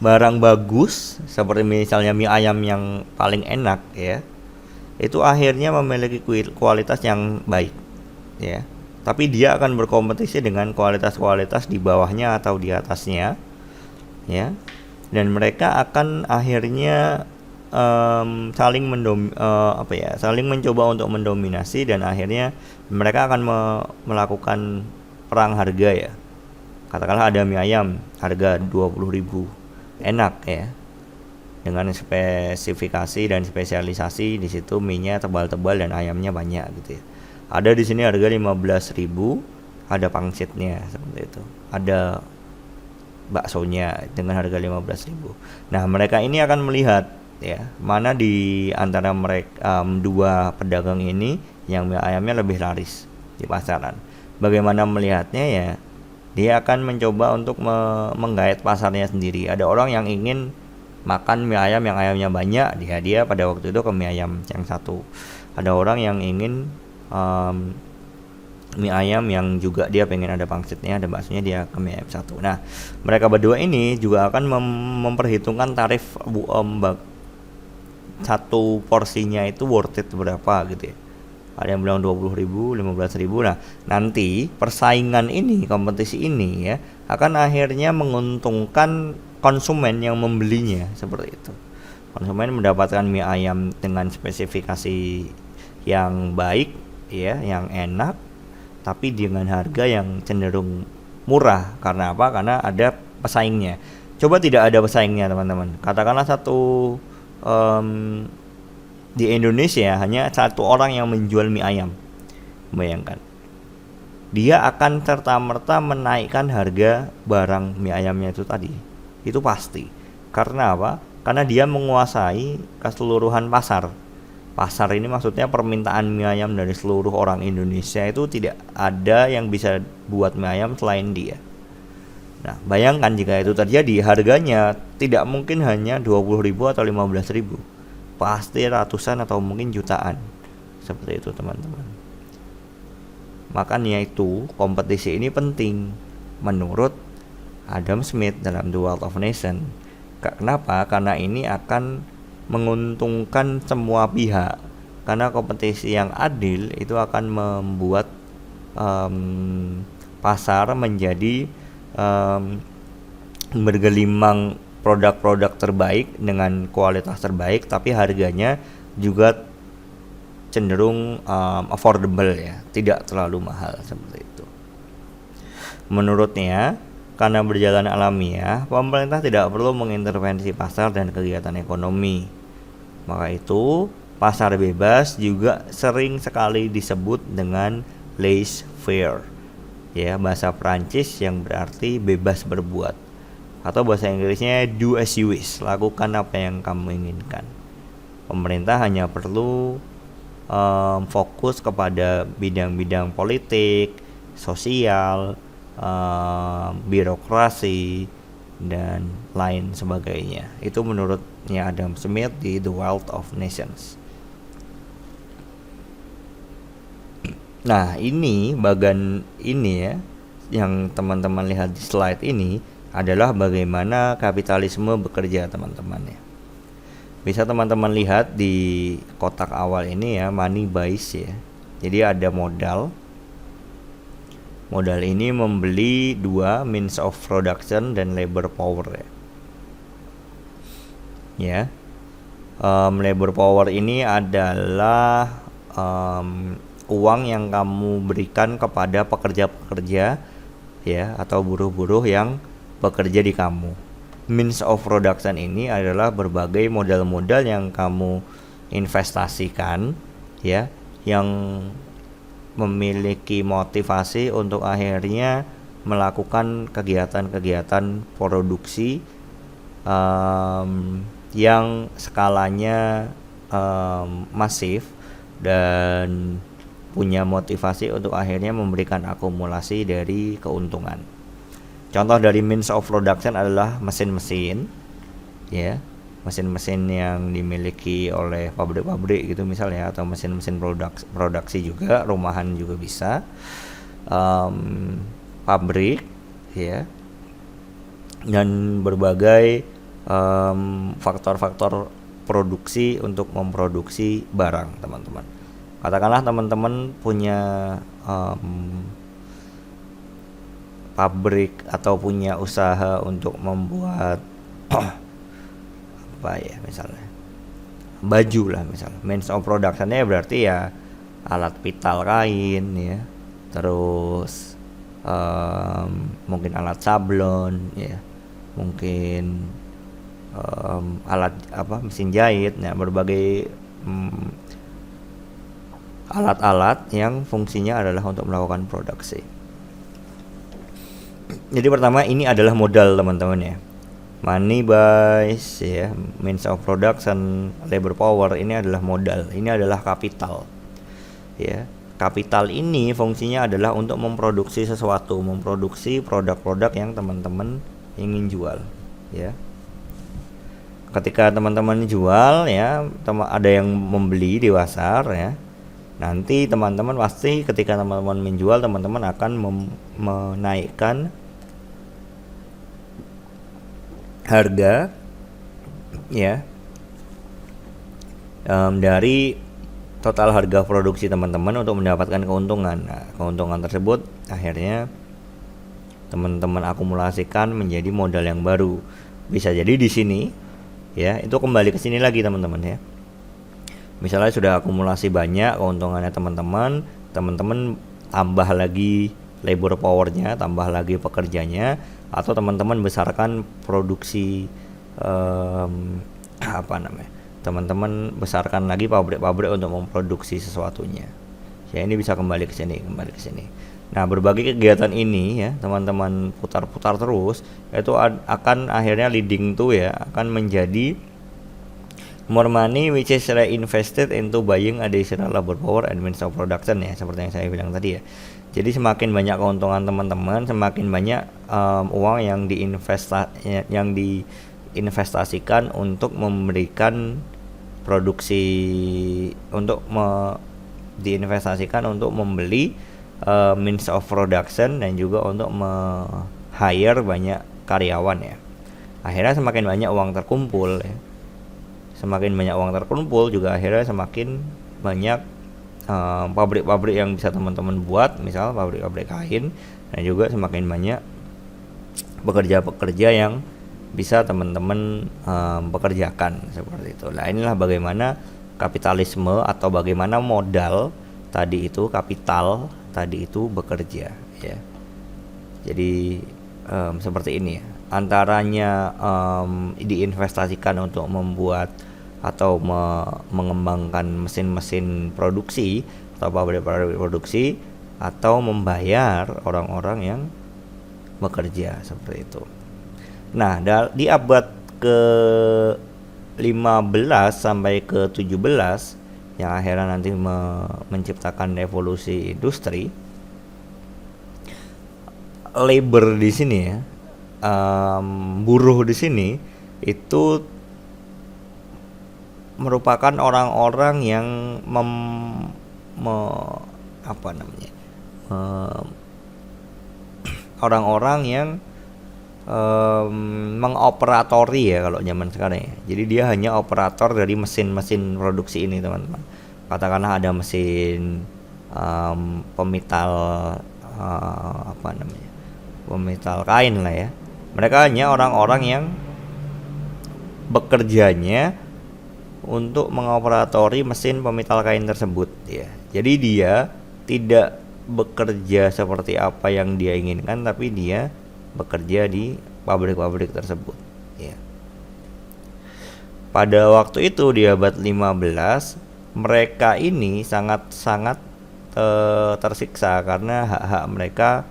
barang bagus seperti misalnya mie ayam yang paling enak ya, itu akhirnya memiliki kualitas yang baik ya. Tapi dia akan berkompetisi dengan kualitas-kualitas di bawahnya atau di atasnya ya. Dan mereka akan akhirnya saling mencoba untuk mendominasi, dan akhirnya mereka akan melakukan perang harga ya. Katakanlah ada mie ayam harga 20.000, enak ya, dengan spesifikasi dan spesialisasi di situ, mie-nya tebal-tebal dan ayamnya banyak gitu ya. Ada di sini harga 15.000, ada pangsitnya seperti itu, ada baksonya dengan harga 15.000. Nah, mereka ini akan melihat ya, mana di antara mereka dua pedagang ini yang mie ayamnya lebih laris di pasaran. Bagaimana melihatnya ya? Dia akan mencoba untuk menggait pasarnya sendiri. Ada orang yang ingin makan mie ayam yang ayamnya banyak, dia pada waktu itu ke mie ayam yang satu. Ada orang yang ingin mie ayam yang juga dia pengen ada pangsitnya, ada baksonya, dia ke mie ayam satu. Nah, mereka berdua ini juga akan memperhitungkan tarif satu porsinya itu worth it berapa gitu ya. ada yang bilang 20.000, 15.000. Nah, nanti persaingan ini, kompetisi ini ya akan akhirnya menguntungkan konsumen yang membelinya, seperti itu. Konsumen mendapatkan mie ayam dengan spesifikasi yang baik ya, yang enak, tapi dengan harga yang cenderung murah. Karena apa? Karena ada pesaingnya. Coba tidak ada pesaingnya teman-teman, katakanlah di Indonesia hanya satu orang yang menjual mie ayam. Bayangkan, dia akan serta-merta menaikkan harga barang mie ayamnya itu tadi. Itu pasti. Karena apa? Karena dia menguasai keseluruhan pasar. Pasar ini maksudnya permintaan mie ayam dari seluruh orang Indonesia, itu tidak ada yang bisa buat mie ayam selain dia. Nah, bayangkan jika itu terjadi, harganya tidak mungkin hanya 20.000 atau 15.000. Pasti ratusan atau mungkin jutaan. Seperti itu teman-teman. Makanya itu kompetisi ini penting menurut Adam Smith dalam The Wealth of Nations. Kenapa? Karena ini akan menguntungkan semua pihak. Karena kompetisi yang adil itu akan membuat pasar menjadi bergelimang produk-produk terbaik dengan kualitas terbaik, tapi harganya juga cenderung affordable ya, tidak terlalu mahal, seperti itu. Menurutnya, karena berjalan alamiah, pemerintah tidak perlu mengintervensi pasar dan kegiatan ekonomi. Maka itu, pasar bebas juga sering sekali disebut dengan laissez-faire. Ya, bahasa Prancis yang berarti bebas berbuat, atau bahasa Inggrisnya do as you wish, lakukan apa yang kamu inginkan. Pemerintah hanya perlu fokus kepada bidang-bidang politik, sosial, birokrasi, dan lain sebagainya. Itu menurutnya Adam Smith di The Wealth of Nations. Nah, ini bagian ini ya, yang teman-teman lihat di slide ini adalah bagaimana kapitalisme bekerja, teman-teman ya. Bisa teman-teman lihat di kotak awal ini ya, money buys ya. Jadi ada modal. Modal ini membeli dua means of production dan labor power ya. Ya. Labor power ini adalah uang yang kamu berikan kepada pekerja-pekerja ya, atau buruh-buruh yang bekerja di kamu. Means of production ini adalah berbagai modal-modal yang kamu investasikan ya, yang memiliki motivasi untuk akhirnya melakukan kegiatan-kegiatan produksi yang skalanya masif dan punya motivasi untuk akhirnya memberikan akumulasi dari keuntungan. Contoh dari means of production adalah mesin-mesin ya, mesin-mesin yang dimiliki oleh pabrik-pabrik gitu misalnya, atau mesin-mesin produksi juga, rumahan juga bisa, pabrik ya, dan berbagai faktor-faktor produksi untuk memproduksi barang, teman-teman. Katakanlah teman-teman punya pabrik atau punya usaha untuk membuat apa ya, misalnya baju lah misalnya. Means of productionnya berarti ya alat pital kain ya, terus mungkin alat sablon ya, mungkin alat mesin jahit, ya berbagai alat-alat yang fungsinya adalah untuk melakukan produksi. Jadi pertama ini adalah modal, teman-teman ya. Money buys ya, means of production, labor power, ini adalah modal, ini adalah kapital. Ya, kapital ini fungsinya adalah untuk memproduksi sesuatu, memproduksi produk-produk yang teman-teman ingin jual, ya. Ketika teman-teman jual ya, ada yang membeli di pasar ya. Nanti teman-teman pasti ketika teman-teman menjual, teman-teman akan menaikkan harga ya, dari total harga produksi teman-teman untuk mendapatkan keuntungan. Nah, keuntungan tersebut akhirnya teman-teman akumulasikan menjadi modal yang baru. Bisa jadi di sini ya, itu kembali ke sini lagi teman-teman ya. Misalnya sudah akumulasi banyak keuntungannya teman-teman tambah lagi labor powernya, tambah lagi pekerjanya, atau teman-teman besarkan produksi teman-teman besarkan lagi pabrik-pabrik untuk memproduksi sesuatunya. Ya, ini bisa kembali ke sini. Nah, berbagai kegiatan ini ya, teman-teman putar-putar terus, itu akan akhirnya leading to ya, akan menjadi more money which is reinvested into buying additional labor power and means of production ya, seperti yang saya bilang tadi ya. Jadi semakin banyak keuntungan teman-teman, semakin banyak uang yang diinvestasikan untuk memberikan produksi, diinvestasikan untuk membeli means of production dan juga untuk hire banyak karyawan ya. Akhirnya semakin banyak uang terkumpul ya. Semakin banyak uang terkumpul juga akhirnya semakin banyak pabrik-pabrik yang bisa teman-teman buat, misal pabrik-pabrik kain, dan juga semakin banyak pekerja-pekerja yang bisa teman-teman pekerjakan seperti itu. Nah, inilah bagaimana kapitalisme atau bagaimana modal tadi itu, kapital tadi itu bekerja ya. Jadi seperti ini ya. Antaranya diinvestasikan untuk membuat atau mengembangkan mesin-mesin produksi atau pabrik-pabrik produksi, atau membayar orang-orang yang bekerja seperti itu. Nah, di abad ke-15 sampai ke-17 yang akhirnya nanti menciptakan revolusi industri, labor di sini ya, buruh di sini itu merupakan orang-orang yang orang-orang yang mengoperatori ya kalau zaman sekarang ya. Jadi dia hanya operator dari mesin-mesin produksi ini teman-teman. Katakanlah ada mesin pemital pemital kain lah ya. Mereka hanya orang-orang yang bekerjanya untuk mengoperatori mesin pemital kain tersebut ya. Jadi dia tidak bekerja seperti apa yang dia inginkan, tapi dia bekerja di pabrik-pabrik tersebut ya. Pada waktu itu di abad 15, mereka ini sangat-sangat tersiksa karena hak-hak mereka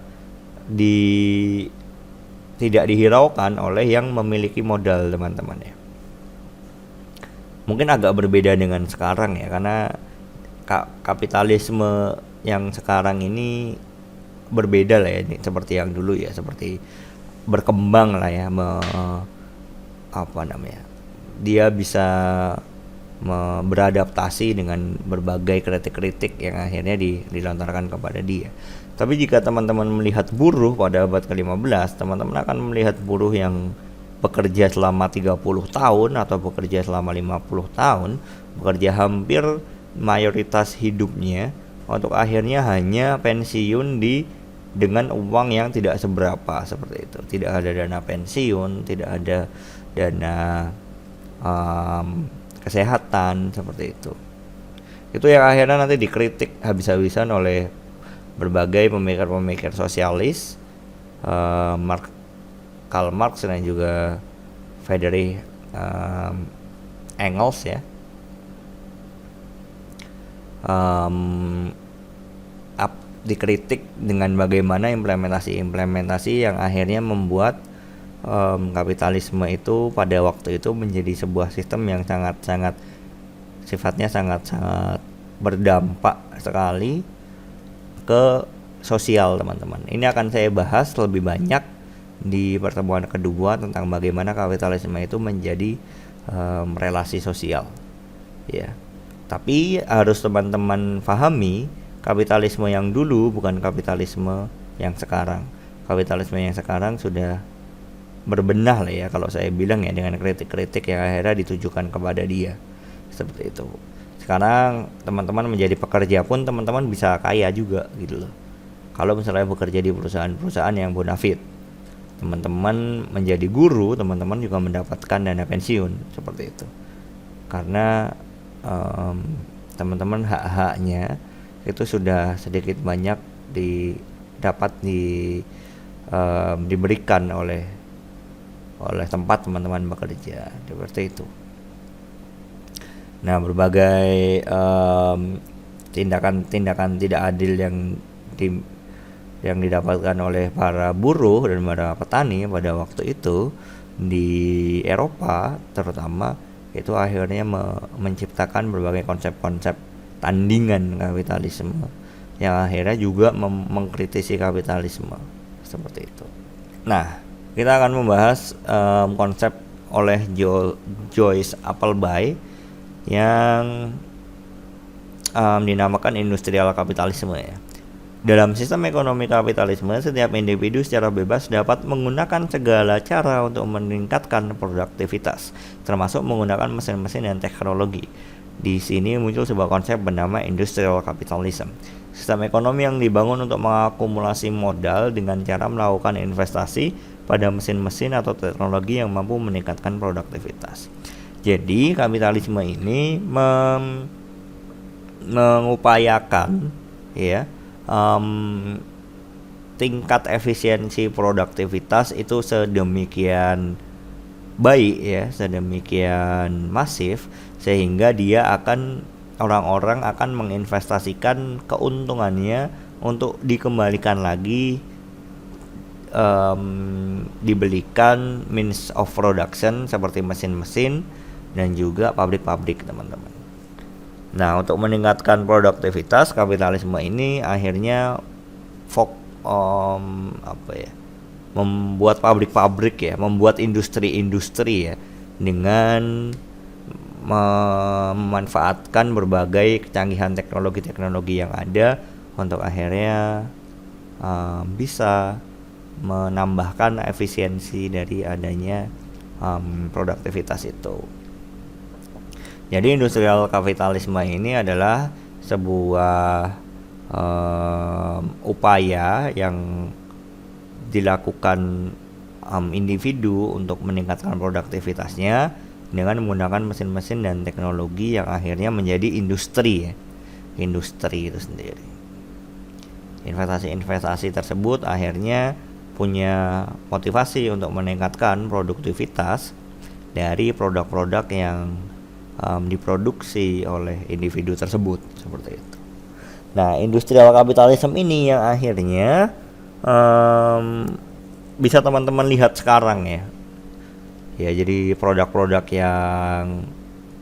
tidak dihiraukan oleh yang memiliki modal teman-teman ya. Mungkin agak berbeda dengan sekarang ya, karena kapitalisme yang sekarang ini berbeda lah ya, seperti yang dulu ya, seperti berkembang lah ya, dia bisa beradaptasi dengan berbagai kritik-kritik yang akhirnya dilontarkan kepada dia. Tapi jika teman-teman melihat buruh pada abad ke-15, teman-teman akan melihat buruh yang bekerja selama 30 tahun atau bekerja selama 50 tahun, bekerja hampir mayoritas hidupnya, untuk akhirnya hanya pensiun dengan uang yang tidak seberapa seperti itu. Tidak ada dana pensiun, tidak ada dana kesehatan seperti itu. Itu yang akhirnya nanti dikritik habis-habisan oleh berbagai pemikir-pemikir sosialis, Karl Marx dan juga Friedrich Engels ya. Dikritik dengan bagaimana implementasi yang akhirnya membuat kapitalisme itu pada waktu itu menjadi sebuah sistem yang sangat-sangat sifatnya sangat-sangat berdampak sekali ke sosial teman-teman. Ini akan saya bahas lebih banyak di pertemuan kedua tentang bagaimana kapitalisme itu menjadi relasi sosial ya. Tapi harus teman-teman pahami, kapitalisme yang dulu bukan kapitalisme yang sekarang. Kapitalisme yang sekarang sudah berbenah lah ya, kalau saya bilang ya, dengan kritik-kritik yang akhirnya ditujukan kepada dia seperti itu. Sekarang teman-teman menjadi pekerja pun teman-teman bisa kaya juga gitu loh. Kalau misalnya bekerja di perusahaan-perusahaan yang bonafit, teman-teman menjadi guru, teman-teman juga mendapatkan dana pensiun seperti itu. Karena teman-teman hak-haknya itu sudah sedikit banyak diberikan oleh tempat teman-teman bekerja seperti itu. Nah, berbagai tindakan-tindakan tidak adil yang didapatkan oleh para buruh dan para petani pada waktu itu di Eropa terutama, itu akhirnya menciptakan berbagai konsep-konsep tandingan kapitalisme yang akhirnya juga mengkritisi kapitalisme seperti itu. Nah, kita akan membahas konsep oleh Joyce Appleby yang dinamakan industrial kapitalisme ya. Dalam sistem ekonomi kapitalisme, setiap individu secara bebas dapat menggunakan segala cara untuk meningkatkan produktivitas, termasuk menggunakan mesin-mesin dan teknologi. Di sini muncul sebuah konsep bernama industrial capitalism. Sistem ekonomi yang dibangun untuk mengakumulasi modal dengan cara melakukan investasi pada mesin-mesin atau teknologi yang mampu meningkatkan produktivitas. Jadi kapitalisme ini mengupayakan ya tingkat efisiensi produktivitas itu sedemikian baik ya, sedemikian masif sehingga orang-orang akan menginvestasikan keuntungannya untuk dikembalikan lagi, dibelikan means of production seperti mesin-mesin dan juga pabrik-pabrik, teman-teman. Nah, untuk meningkatkan produktivitas, kapitalisme ini akhirnya membuat pabrik-pabrik ya, membuat industri-industri ya, dengan memanfaatkan berbagai kecanggihan teknologi-teknologi yang ada untuk akhirnya bisa menambahkan efisiensi dari adanya produktivitas itu. Jadi industrial kapitalisme ini adalah sebuah upaya yang dilakukan individu untuk meningkatkan produktivitasnya dengan menggunakan mesin-mesin dan teknologi yang akhirnya menjadi industri ya. Industri itu sendiri. Investasi-investasi tersebut akhirnya punya motivasi untuk meningkatkan produktivitas dari produk-produk yang diproduksi oleh individu tersebut seperti itu. Nah, industrial capitalism ini yang akhirnya bisa teman-teman lihat sekarang ya. Ya, jadi produk-produk yang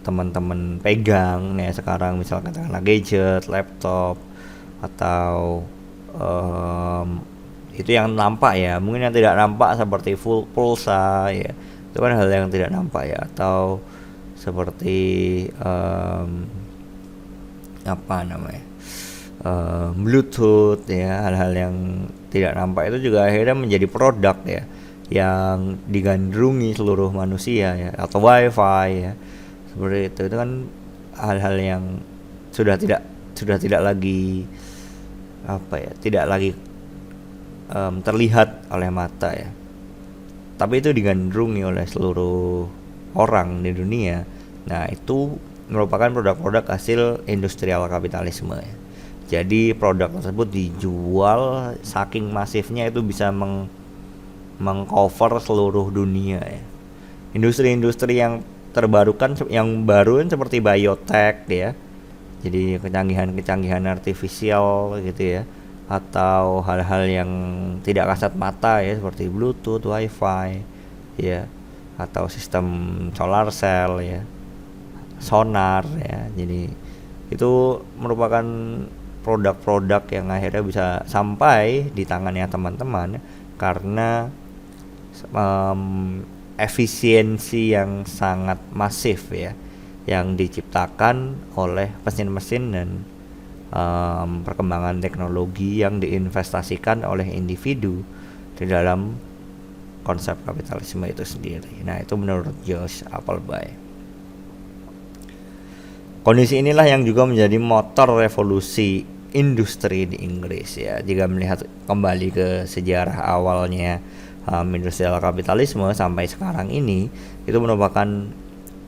teman-teman pegang ya sekarang, misalkan katakanlah gadget, laptop, atau itu yang nampak ya. Mungkin yang tidak nampak seperti pulsa ya, itu kan hal yang tidak nampak ya. Atau seperti Bluetooth ya, hal-hal yang tidak nampak itu juga akhirnya menjadi produk ya yang digandrungi seluruh manusia ya, atau wifi ya, seperti itu kan hal-hal yang sudah tidak lagi terlihat oleh mata ya, tapi itu digandrungi oleh seluruh orang di dunia. Nah, itu merupakan produk-produk hasil industrial kapitalisme ya. Jadi produk tersebut dijual saking masifnya itu bisa mengcover seluruh dunia ya. Industri-industri yang terbarukan yang baru seperti biotech ya. Jadi kecanggihan artifisial gitu ya, atau hal-hal yang tidak kasat mata ya seperti Bluetooth, Wi-Fi ya, atau sistem solar cell ya, sonar ya. Jadi itu merupakan produk-produk yang akhirnya bisa sampai di tangannya teman-teman karena efisiensi yang sangat masif ya yang diciptakan oleh mesin-mesin dan perkembangan teknologi yang diinvestasikan oleh individu di dalam konsep kapitalisme itu sendiri. Nah, itu menurut Joyce Appleby. Kondisi inilah yang juga menjadi motor revolusi industri di Inggris ya. Jika melihat kembali ke sejarah awalnya industrial kapitalisme sampai sekarang ini, itu merupakan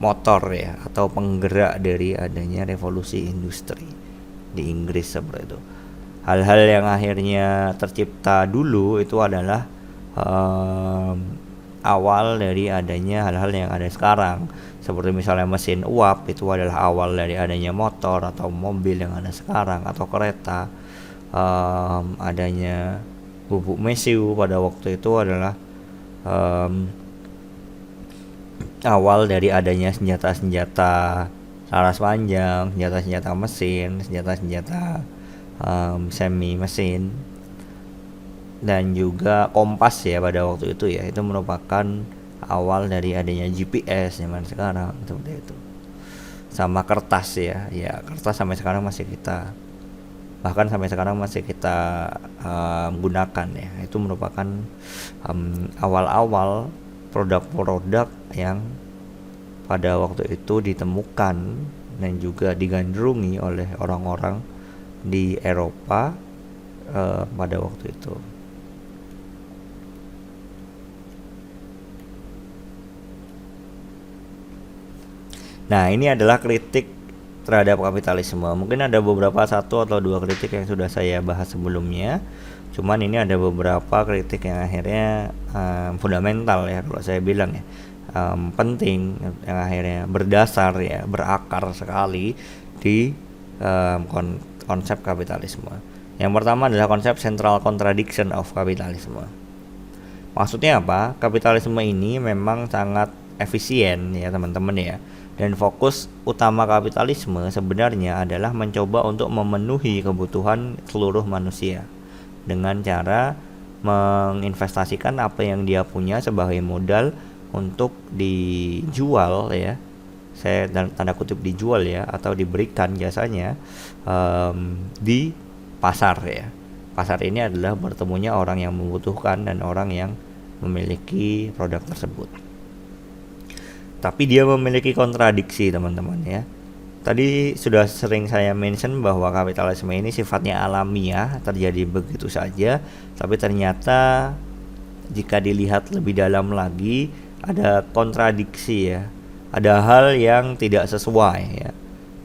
motor ya atau penggerak dari adanya revolusi industri di Inggris seperti itu. Hal-hal yang akhirnya tercipta dulu itu adalah awal dari adanya hal-hal yang ada sekarang, seperti misalnya mesin uap itu adalah awal dari adanya motor atau mobil yang ada sekarang, atau kereta. Adanya bubuk mesiu pada waktu itu adalah awal dari adanya senjata-senjata laras panjang, senjata-senjata mesin, senjata-senjata semi mesin, dan juga kompas ya pada waktu itu ya. Itu merupakan awal dari adanya GPS zaman sekarang seperti itu. Sama kertas ya, kertas sampai sekarang masih kita gunakan ya. Itu merupakan awal-awal produk-produk yang pada waktu itu ditemukan dan juga digandrungi oleh orang-orang di Eropa pada waktu itu. Nah, ini adalah kritik terhadap kapitalisme. Mungkin ada beberapa satu atau dua kritik yang sudah saya bahas sebelumnya. Cuman ini ada beberapa kritik yang akhirnya fundamental ya kalau saya bilang ya. Penting, yang akhirnya berdasar ya, berakar sekali di konsep kapitalisme. Yang pertama adalah konsep central contradiction of capitalism. Maksudnya apa? Kapitalisme ini memang sangat efisien ya teman-teman ya. Dan fokus utama kapitalisme sebenarnya adalah mencoba untuk memenuhi kebutuhan seluruh manusia dengan cara menginvestasikan apa yang dia punya sebagai modal untuk dijual ya. Saya tanda kutip dijual ya, atau diberikan jasanya di pasar ya. Pasar ini adalah bertemunya orang yang membutuhkan dan orang yang memiliki produk tersebut. Tapi dia memiliki kontradiksi teman-teman ya. Tadi sudah sering saya mention bahwa kapitalisme ini sifatnya alamiah, terjadi begitu saja. Tapi ternyata jika dilihat lebih dalam lagi, ada kontradiksi ya. Ada hal yang tidak sesuai ya.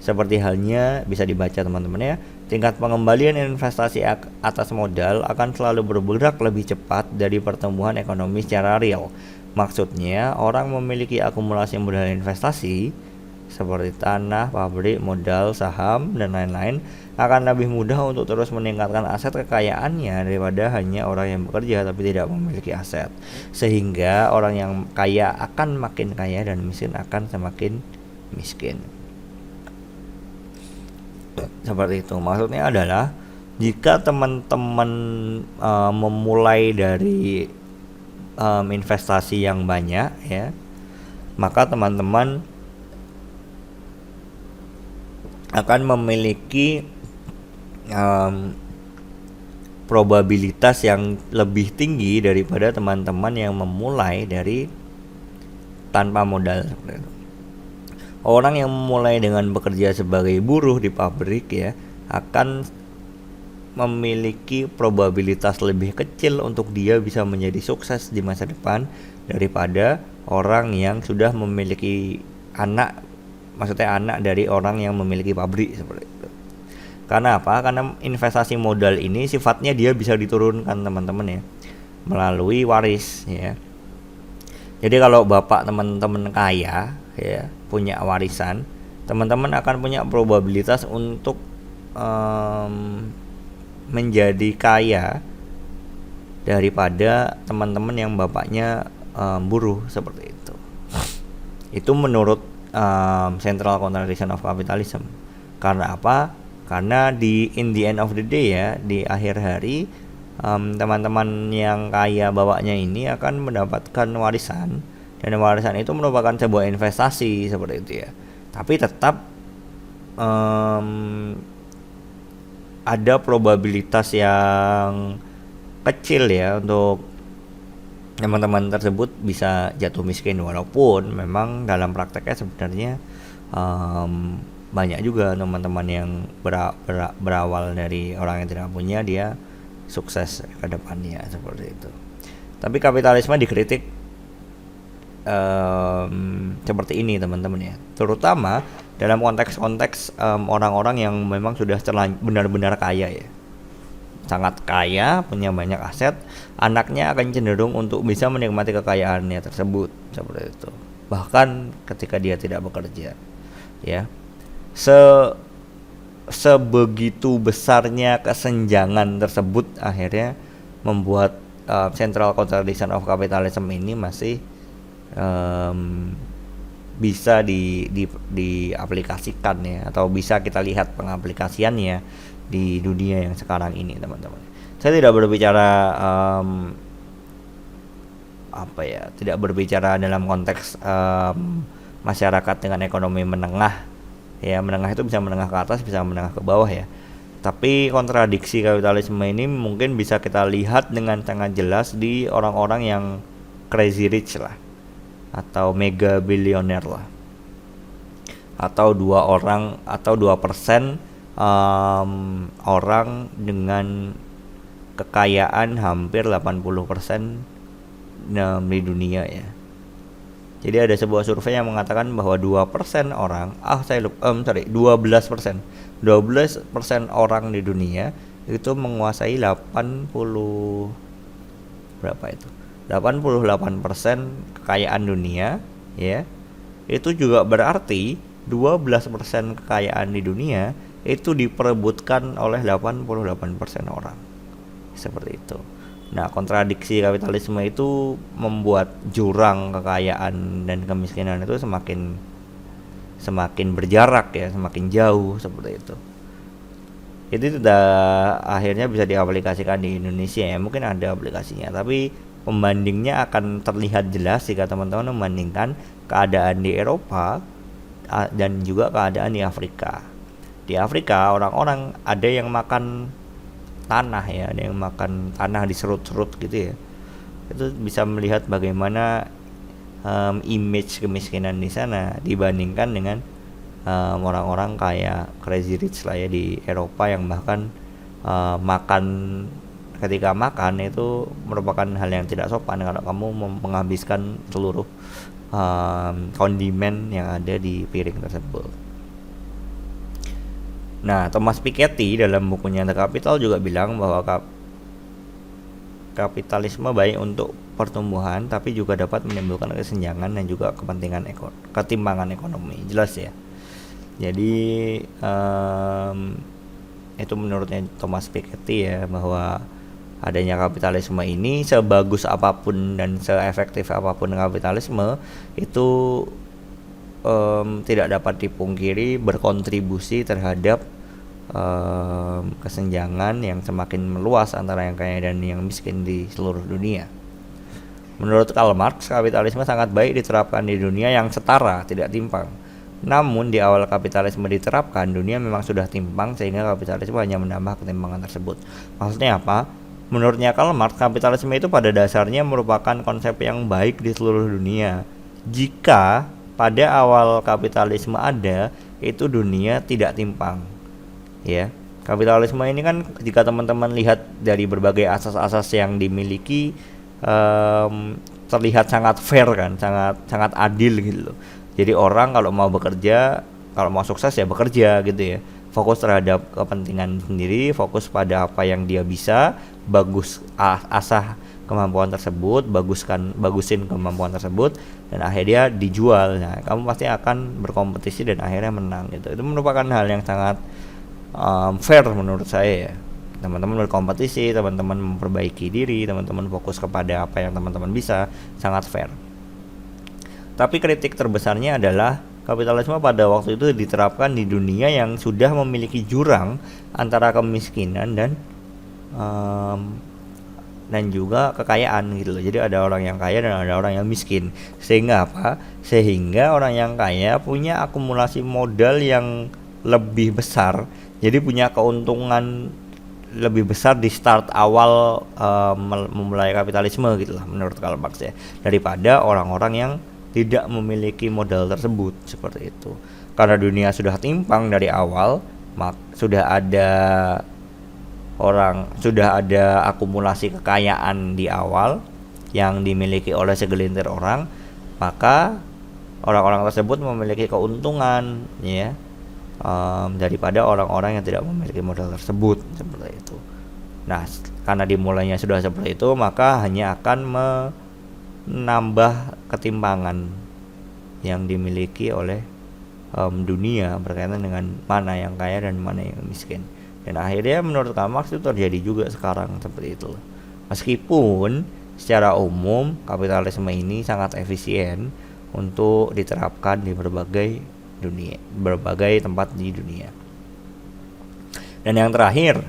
Seperti halnya bisa dibaca teman-teman ya. Tingkat pengembalian investasi atas modal akan selalu bergerak lebih cepat dari pertumbuhan ekonomi secara real. Maksudnya, orang memiliki akumulasi modal investasi seperti tanah, pabrik, modal, saham, dan lain-lain akan lebih mudah untuk terus meningkatkan aset kekayaannya daripada hanya orang yang bekerja tapi tidak memiliki aset. Sehingga orang yang kaya akan makin kaya dan miskin akan semakin miskin. Seperti itu. Maksudnya adalah jika teman-teman memulai dari investasi yang banyak ya, maka teman-teman akan memiliki probabilitas yang lebih tinggi daripada teman-teman yang memulai dari tanpa modal. Orang yang memulai dengan bekerja sebagai buruh di pabrik ya akan memiliki probabilitas lebih kecil untuk dia bisa menjadi sukses di masa depan daripada orang yang sudah memiliki anak, maksudnya anak dari orang yang memiliki pabrik seperti itu. Karena apa? Karena investasi modal ini sifatnya dia bisa diturunkan teman-teman ya, melalui waris ya. Jadi kalau bapak teman-teman kaya ya, punya warisan, teman-teman akan punya probabilitas untuk menjadi kaya daripada teman-teman yang bapaknya buruh seperti itu. Itu menurut central contradiction of capitalism. Karena apa? Karena in the end of the day ya, di akhir hari teman-teman yang kaya bapaknya ini akan mendapatkan warisan, dan warisan itu merupakan sebuah investasi seperti itu ya. Tapi tetap ada probabilitas yang kecil ya untuk teman-teman tersebut bisa jatuh miskin, walaupun memang dalam prakteknya sebenarnya banyak juga teman-teman yang berawal dari orang yang tidak punya, dia sukses ke depannya seperti itu. Tapi kapitalisme dikritik seperti ini teman-teman ya, terutama dalam konteks-konteks orang-orang yang memang sudah benar-benar kaya ya, sangat kaya, punya banyak aset. Anaknya akan cenderung untuk bisa menikmati kekayaannya tersebut seperti itu, bahkan ketika dia tidak bekerja ya. Sebegitu besarnya kesenjangan tersebut akhirnya membuat central contradiction of capitalism ini masih bisa diaplikasikan ya, atau bisa kita lihat pengaplikasiannya di dunia yang sekarang ini teman-teman. Saya tidak berbicara tidak berbicara dalam konteks masyarakat dengan ekonomi menengah ya. Menengah itu bisa menengah ke atas, bisa menengah ke bawah ya. Tapi kontradiksi kapitalisme ini mungkin bisa kita lihat dengan sangat jelas di orang-orang yang crazy rich lah, atau mega billionaire lah, atau 2% orang dengan kekayaan hampir 80% di dunia ya. Jadi ada sebuah survei yang mengatakan bahwa 2% orang, 12% orang di dunia itu menguasai 88% kekayaan dunia ya. Itu juga berarti 12% kekayaan di dunia itu diperebutkan oleh 88% orang. Seperti itu. Nah, kontradiksi kapitalisme itu membuat jurang kekayaan dan kemiskinan itu semakin berjarak ya, semakin jauh seperti itu. Itu sudah akhirnya bisa diaplikasikan di Indonesia ya. Mungkin ada aplikasinya, tapi pembandingnya akan terlihat jelas jika teman-teman membandingkan keadaan di Eropa dan juga keadaan di Afrika. Di Afrika orang-orang ada yang makan tanah ya, ada yang makan tanah diserut-serut gitu ya. Itu bisa melihat bagaimana image kemiskinan di sana dibandingkan dengan orang-orang kayak crazy rich lah ya di Eropa, yang bahkan ketika makan itu merupakan hal yang tidak sopan kalau kamu menghabiskan seluruh kondimen yang ada di piring tersebut. Nah, Thomas Piketty dalam bukunya The Capital juga bilang bahwa kapitalisme baik untuk pertumbuhan, tapi juga dapat menimbulkan kesenjangan dan juga ketimpangan ekonomi. Jelas ya. Jadi itu menurutnya Thomas Piketty ya, bahwa adanya kapitalisme ini, sebagus apapun dan seefektif apapun kapitalisme itu tidak dapat dipungkiri berkontribusi terhadap kesenjangan yang semakin meluas antara yang kaya dan yang miskin di seluruh dunia. Menurut Karl Marx, kapitalisme sangat baik diterapkan di dunia yang setara, tidak timpang. Namun di awal kapitalisme diterapkan, dunia memang sudah timpang sehingga kapitalisme hanya menambah ketimpangan tersebut. Maksudnya apa? Menurutnya Karl Marx, kapitalisme itu pada dasarnya merupakan konsep yang baik di seluruh dunia. Jika pada awal kapitalisme ada, itu dunia tidak timpang. Ya, kapitalisme ini kan jika teman-teman lihat dari berbagai asas-asas yang dimiliki, terlihat sangat fair kan, sangat adil gitu loh. Jadi orang kalau mau bekerja, kalau mau sukses ya bekerja gitu ya. Fokus terhadap kepentingan sendiri, fokus pada apa yang dia bisa, asah kemampuan tersebut, bagusin kemampuan tersebut, dan akhirnya dijual. Nah, kamu pasti akan berkompetisi dan akhirnya menang gitu. Itu merupakan hal yang sangat fair menurut saya ya. Teman-teman berkompetisi, teman-teman memperbaiki diri, teman-teman fokus kepada apa yang teman-teman bisa, sangat fair. Tapi kritik terbesarnya adalah kapitalisme pada waktu itu diterapkan di dunia yang sudah memiliki jurang antara kemiskinan dan juga kekayaan gitu loh. Jadi ada orang yang kaya dan ada orang yang miskin. Sehingga apa? Sehingga orang yang kaya punya akumulasi modal yang lebih besar. Jadi punya keuntungan lebih besar di start awal memulai kapitalisme gitu lah menurut Karl Marx ya, daripada orang-orang yang tidak memiliki modal tersebut seperti itu. karena dunia sudah timpang dari awal, sudah ada akumulasi kekayaan di awal yang dimiliki oleh segelintir orang, maka orang-orang tersebut memiliki keuntungan ya, daripada orang-orang yang tidak memiliki modal tersebut, seperti itu. Nah, karena dimulainya sudah seperti itu, maka hanya akan menambah ketimpangan yang dimiliki oleh dunia berkaitan dengan mana yang kaya dan mana yang miskin. Dan akhirnya menurut Karl Marx itu terjadi juga sekarang seperti itu. Meskipun secara umum kapitalisme ini sangat efisien untuk diterapkan di berbagai tempat di dunia. Dan yang terakhir,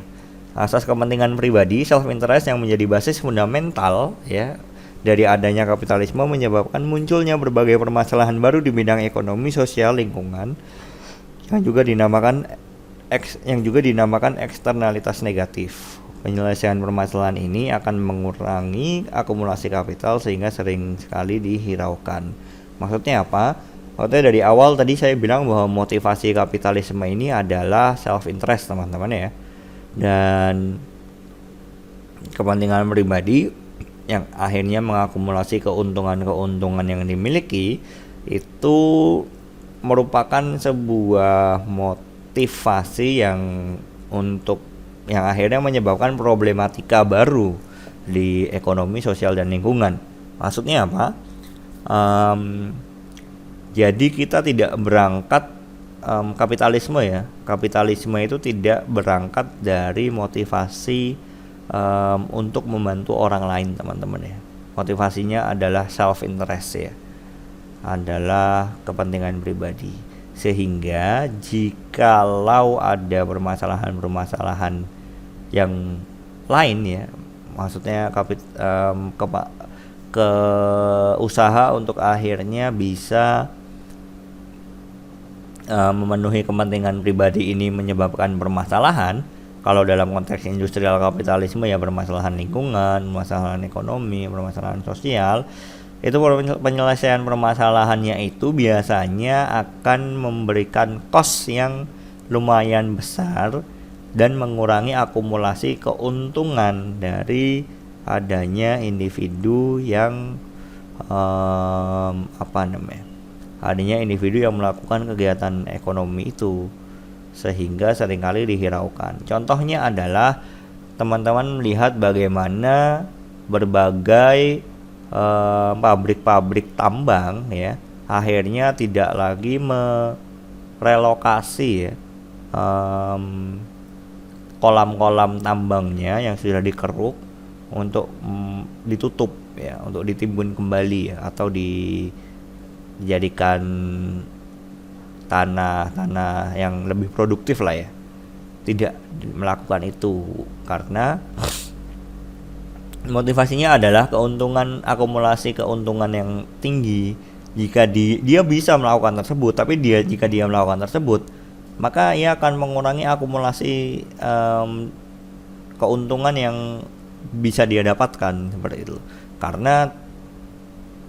asas kepentingan pribadi, self interest, yang menjadi basis fundamental ya dari adanya kapitalisme menyebabkan munculnya berbagai permasalahan baru di bidang ekonomi, sosial, lingkungan yang juga dinamakan eksternalitas negatif. Penyelesaian permasalahan ini akan mengurangi akumulasi kapital sehingga sering sekali dihiraukan. Maksudnya apa? Maksudnya dari awal tadi saya bilang bahwa motivasi kapitalisme ini adalah self interest, teman-teman ya. Dan kepentingan pribadi yang akhirnya mengakumulasi keuntungan-keuntungan yang dimiliki itu merupakan sebuah motivasi yang akhirnya menyebabkan problematika baru di ekonomi, sosial, dan lingkungan. Maksudnya apa? Jadi kita tidak berangkat kapitalisme itu tidak berangkat dari motivasi untuk membantu orang lain, teman-teman ya. Motivasinya adalah self interest ya, adalah kepentingan pribadi. Sehingga jikalau ada permasalahan yang lain ya, maksudnya ke usaha untuk akhirnya bisa memenuhi kepentingan pribadi ini menyebabkan permasalahan. Kalau dalam konteks industrial kapitalisme ya permasalahan lingkungan, permasalahan ekonomi, permasalahan sosial, itu penyelesaian permasalahannya itu biasanya akan memberikan cost yang lumayan besar dan mengurangi akumulasi keuntungan dari adanya individu yang adanya individu yang melakukan kegiatan ekonomi itu, sehingga seringkali dihiraukan. Contohnya adalah teman-teman melihat bagaimana berbagai pabrik-pabrik tambang ya akhirnya tidak lagi merelokasi ya kolam-kolam tambangnya yang sudah dikeruk untuk ditutup ya, untuk ditimbun kembali ya, atau dijadikan tanah yang lebih produktif lah ya. Tidak melakukan itu karena motivasinya adalah akumulasi keuntungan yang tinggi. Jika dia bisa melakukan tersebut, tapi jika dia melakukan tersebut, maka ia akan mengurangi akumulasi keuntungan yang bisa dia dapatkan seperti itu. Karena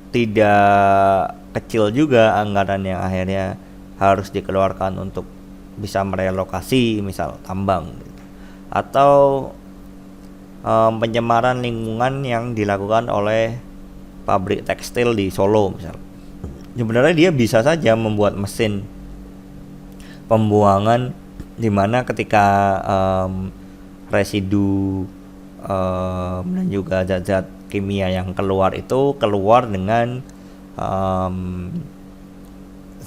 tidak kecil juga anggaran yang akhirnya harus dikeluarkan untuk bisa merelokasi misal tambang gitu. Atau pencemaran lingkungan yang dilakukan oleh pabrik tekstil di Solo misal. Sebenarnya dia bisa saja membuat mesin pembuangan di mana ketika residu dan juga zat-zat kimia yang keluar itu keluar dengan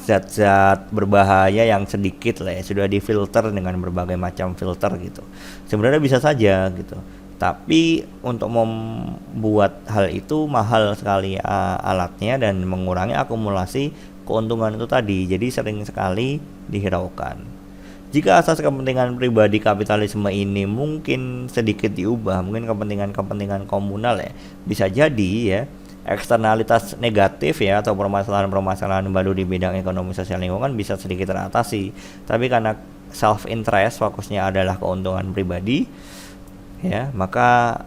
zat-zat berbahaya yang sedikit lah ya, sudah difilter dengan berbagai macam filter gitu. Sebenarnya bisa saja gitu. Tapi untuk membuat hal itu mahal sekali alatnya dan mengurangi akumulasi keuntungan itu tadi. Jadi sering sekali dihiraukan. Jika asas kepentingan pribadi kapitalisme ini mungkin sedikit diubah, mungkin kepentingan komunal ya, bisa jadi ya eksternalitas negatif ya atau permasalahan-permasalahan baru di bidang ekonomi, sosial, lingkungan bisa sedikit teratasi. Tapi karena self interest fokusnya adalah keuntungan pribadi ya, maka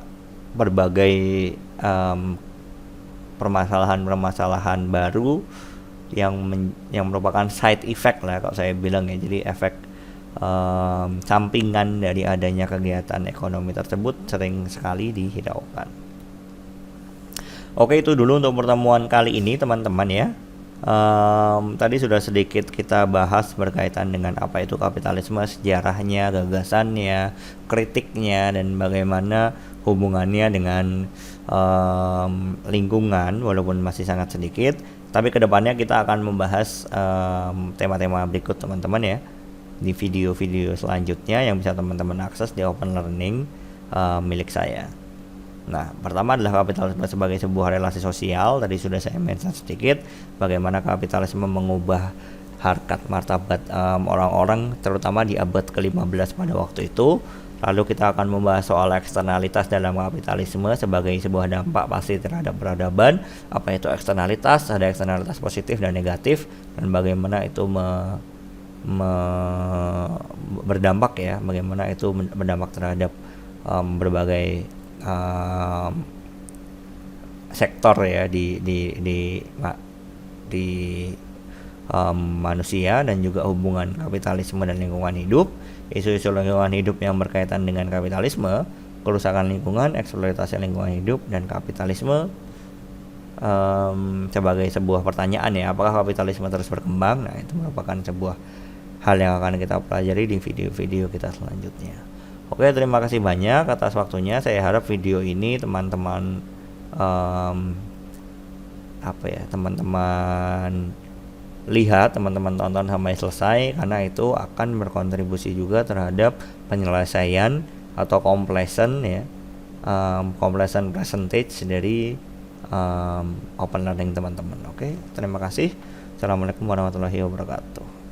berbagai permasalahan-permasalahan baru yang merupakan side effect lah kalau saya bilang ya. Jadi efek sampingan dari adanya kegiatan ekonomi tersebut sering sekali dihiraukan. Oke, itu dulu untuk pertemuan kali ini teman-teman ya. Tadi sudah sedikit kita bahas berkaitan dengan apa itu kapitalisme, sejarahnya, gagasannya, kritiknya, dan bagaimana hubungannya dengan lingkungan, walaupun masih sangat sedikit. Tapi kedepannya kita akan membahas tema-tema berikut teman-teman ya, di video-video selanjutnya yang bisa teman-teman akses di Open Learning milik saya. Nah, pertama adalah kapitalisme sebagai sebuah relasi sosial. Tadi sudah saya mention sedikit bagaimana kapitalisme mengubah harkat martabat orang-orang, terutama di abad ke-15 pada waktu itu. Lalu kita akan membahas soal eksternalitas dalam kapitalisme sebagai sebuah dampak pasti terhadap peradaban. Apa itu eksternalitas? Ada eksternalitas positif dan negatif, dan bagaimana itu berdampak ya, bagaimana itu berdampak terhadap berbagai sektor ya di manusia, dan juga hubungan kapitalisme dan lingkungan hidup, isu-isu lingkungan hidup yang berkaitan dengan kapitalisme, kerusakan lingkungan, eksploitasi lingkungan hidup, dan kapitalisme sebagai sebuah pertanyaan ya, apakah kapitalisme terus berkembang? Nah, itu merupakan sebuah hal yang akan kita pelajari di video-video kita selanjutnya. Oke, terima kasih banyak atas waktunya. Saya harap video ini teman-teman teman-teman lihat, teman-teman tonton sampai selesai, karena itu akan berkontribusi juga terhadap penyelesaian atau completion ya, completion percentage dari open learning teman-teman. Oke, terima kasih. Assalamualaikum warahmatullahi wabarakatuh.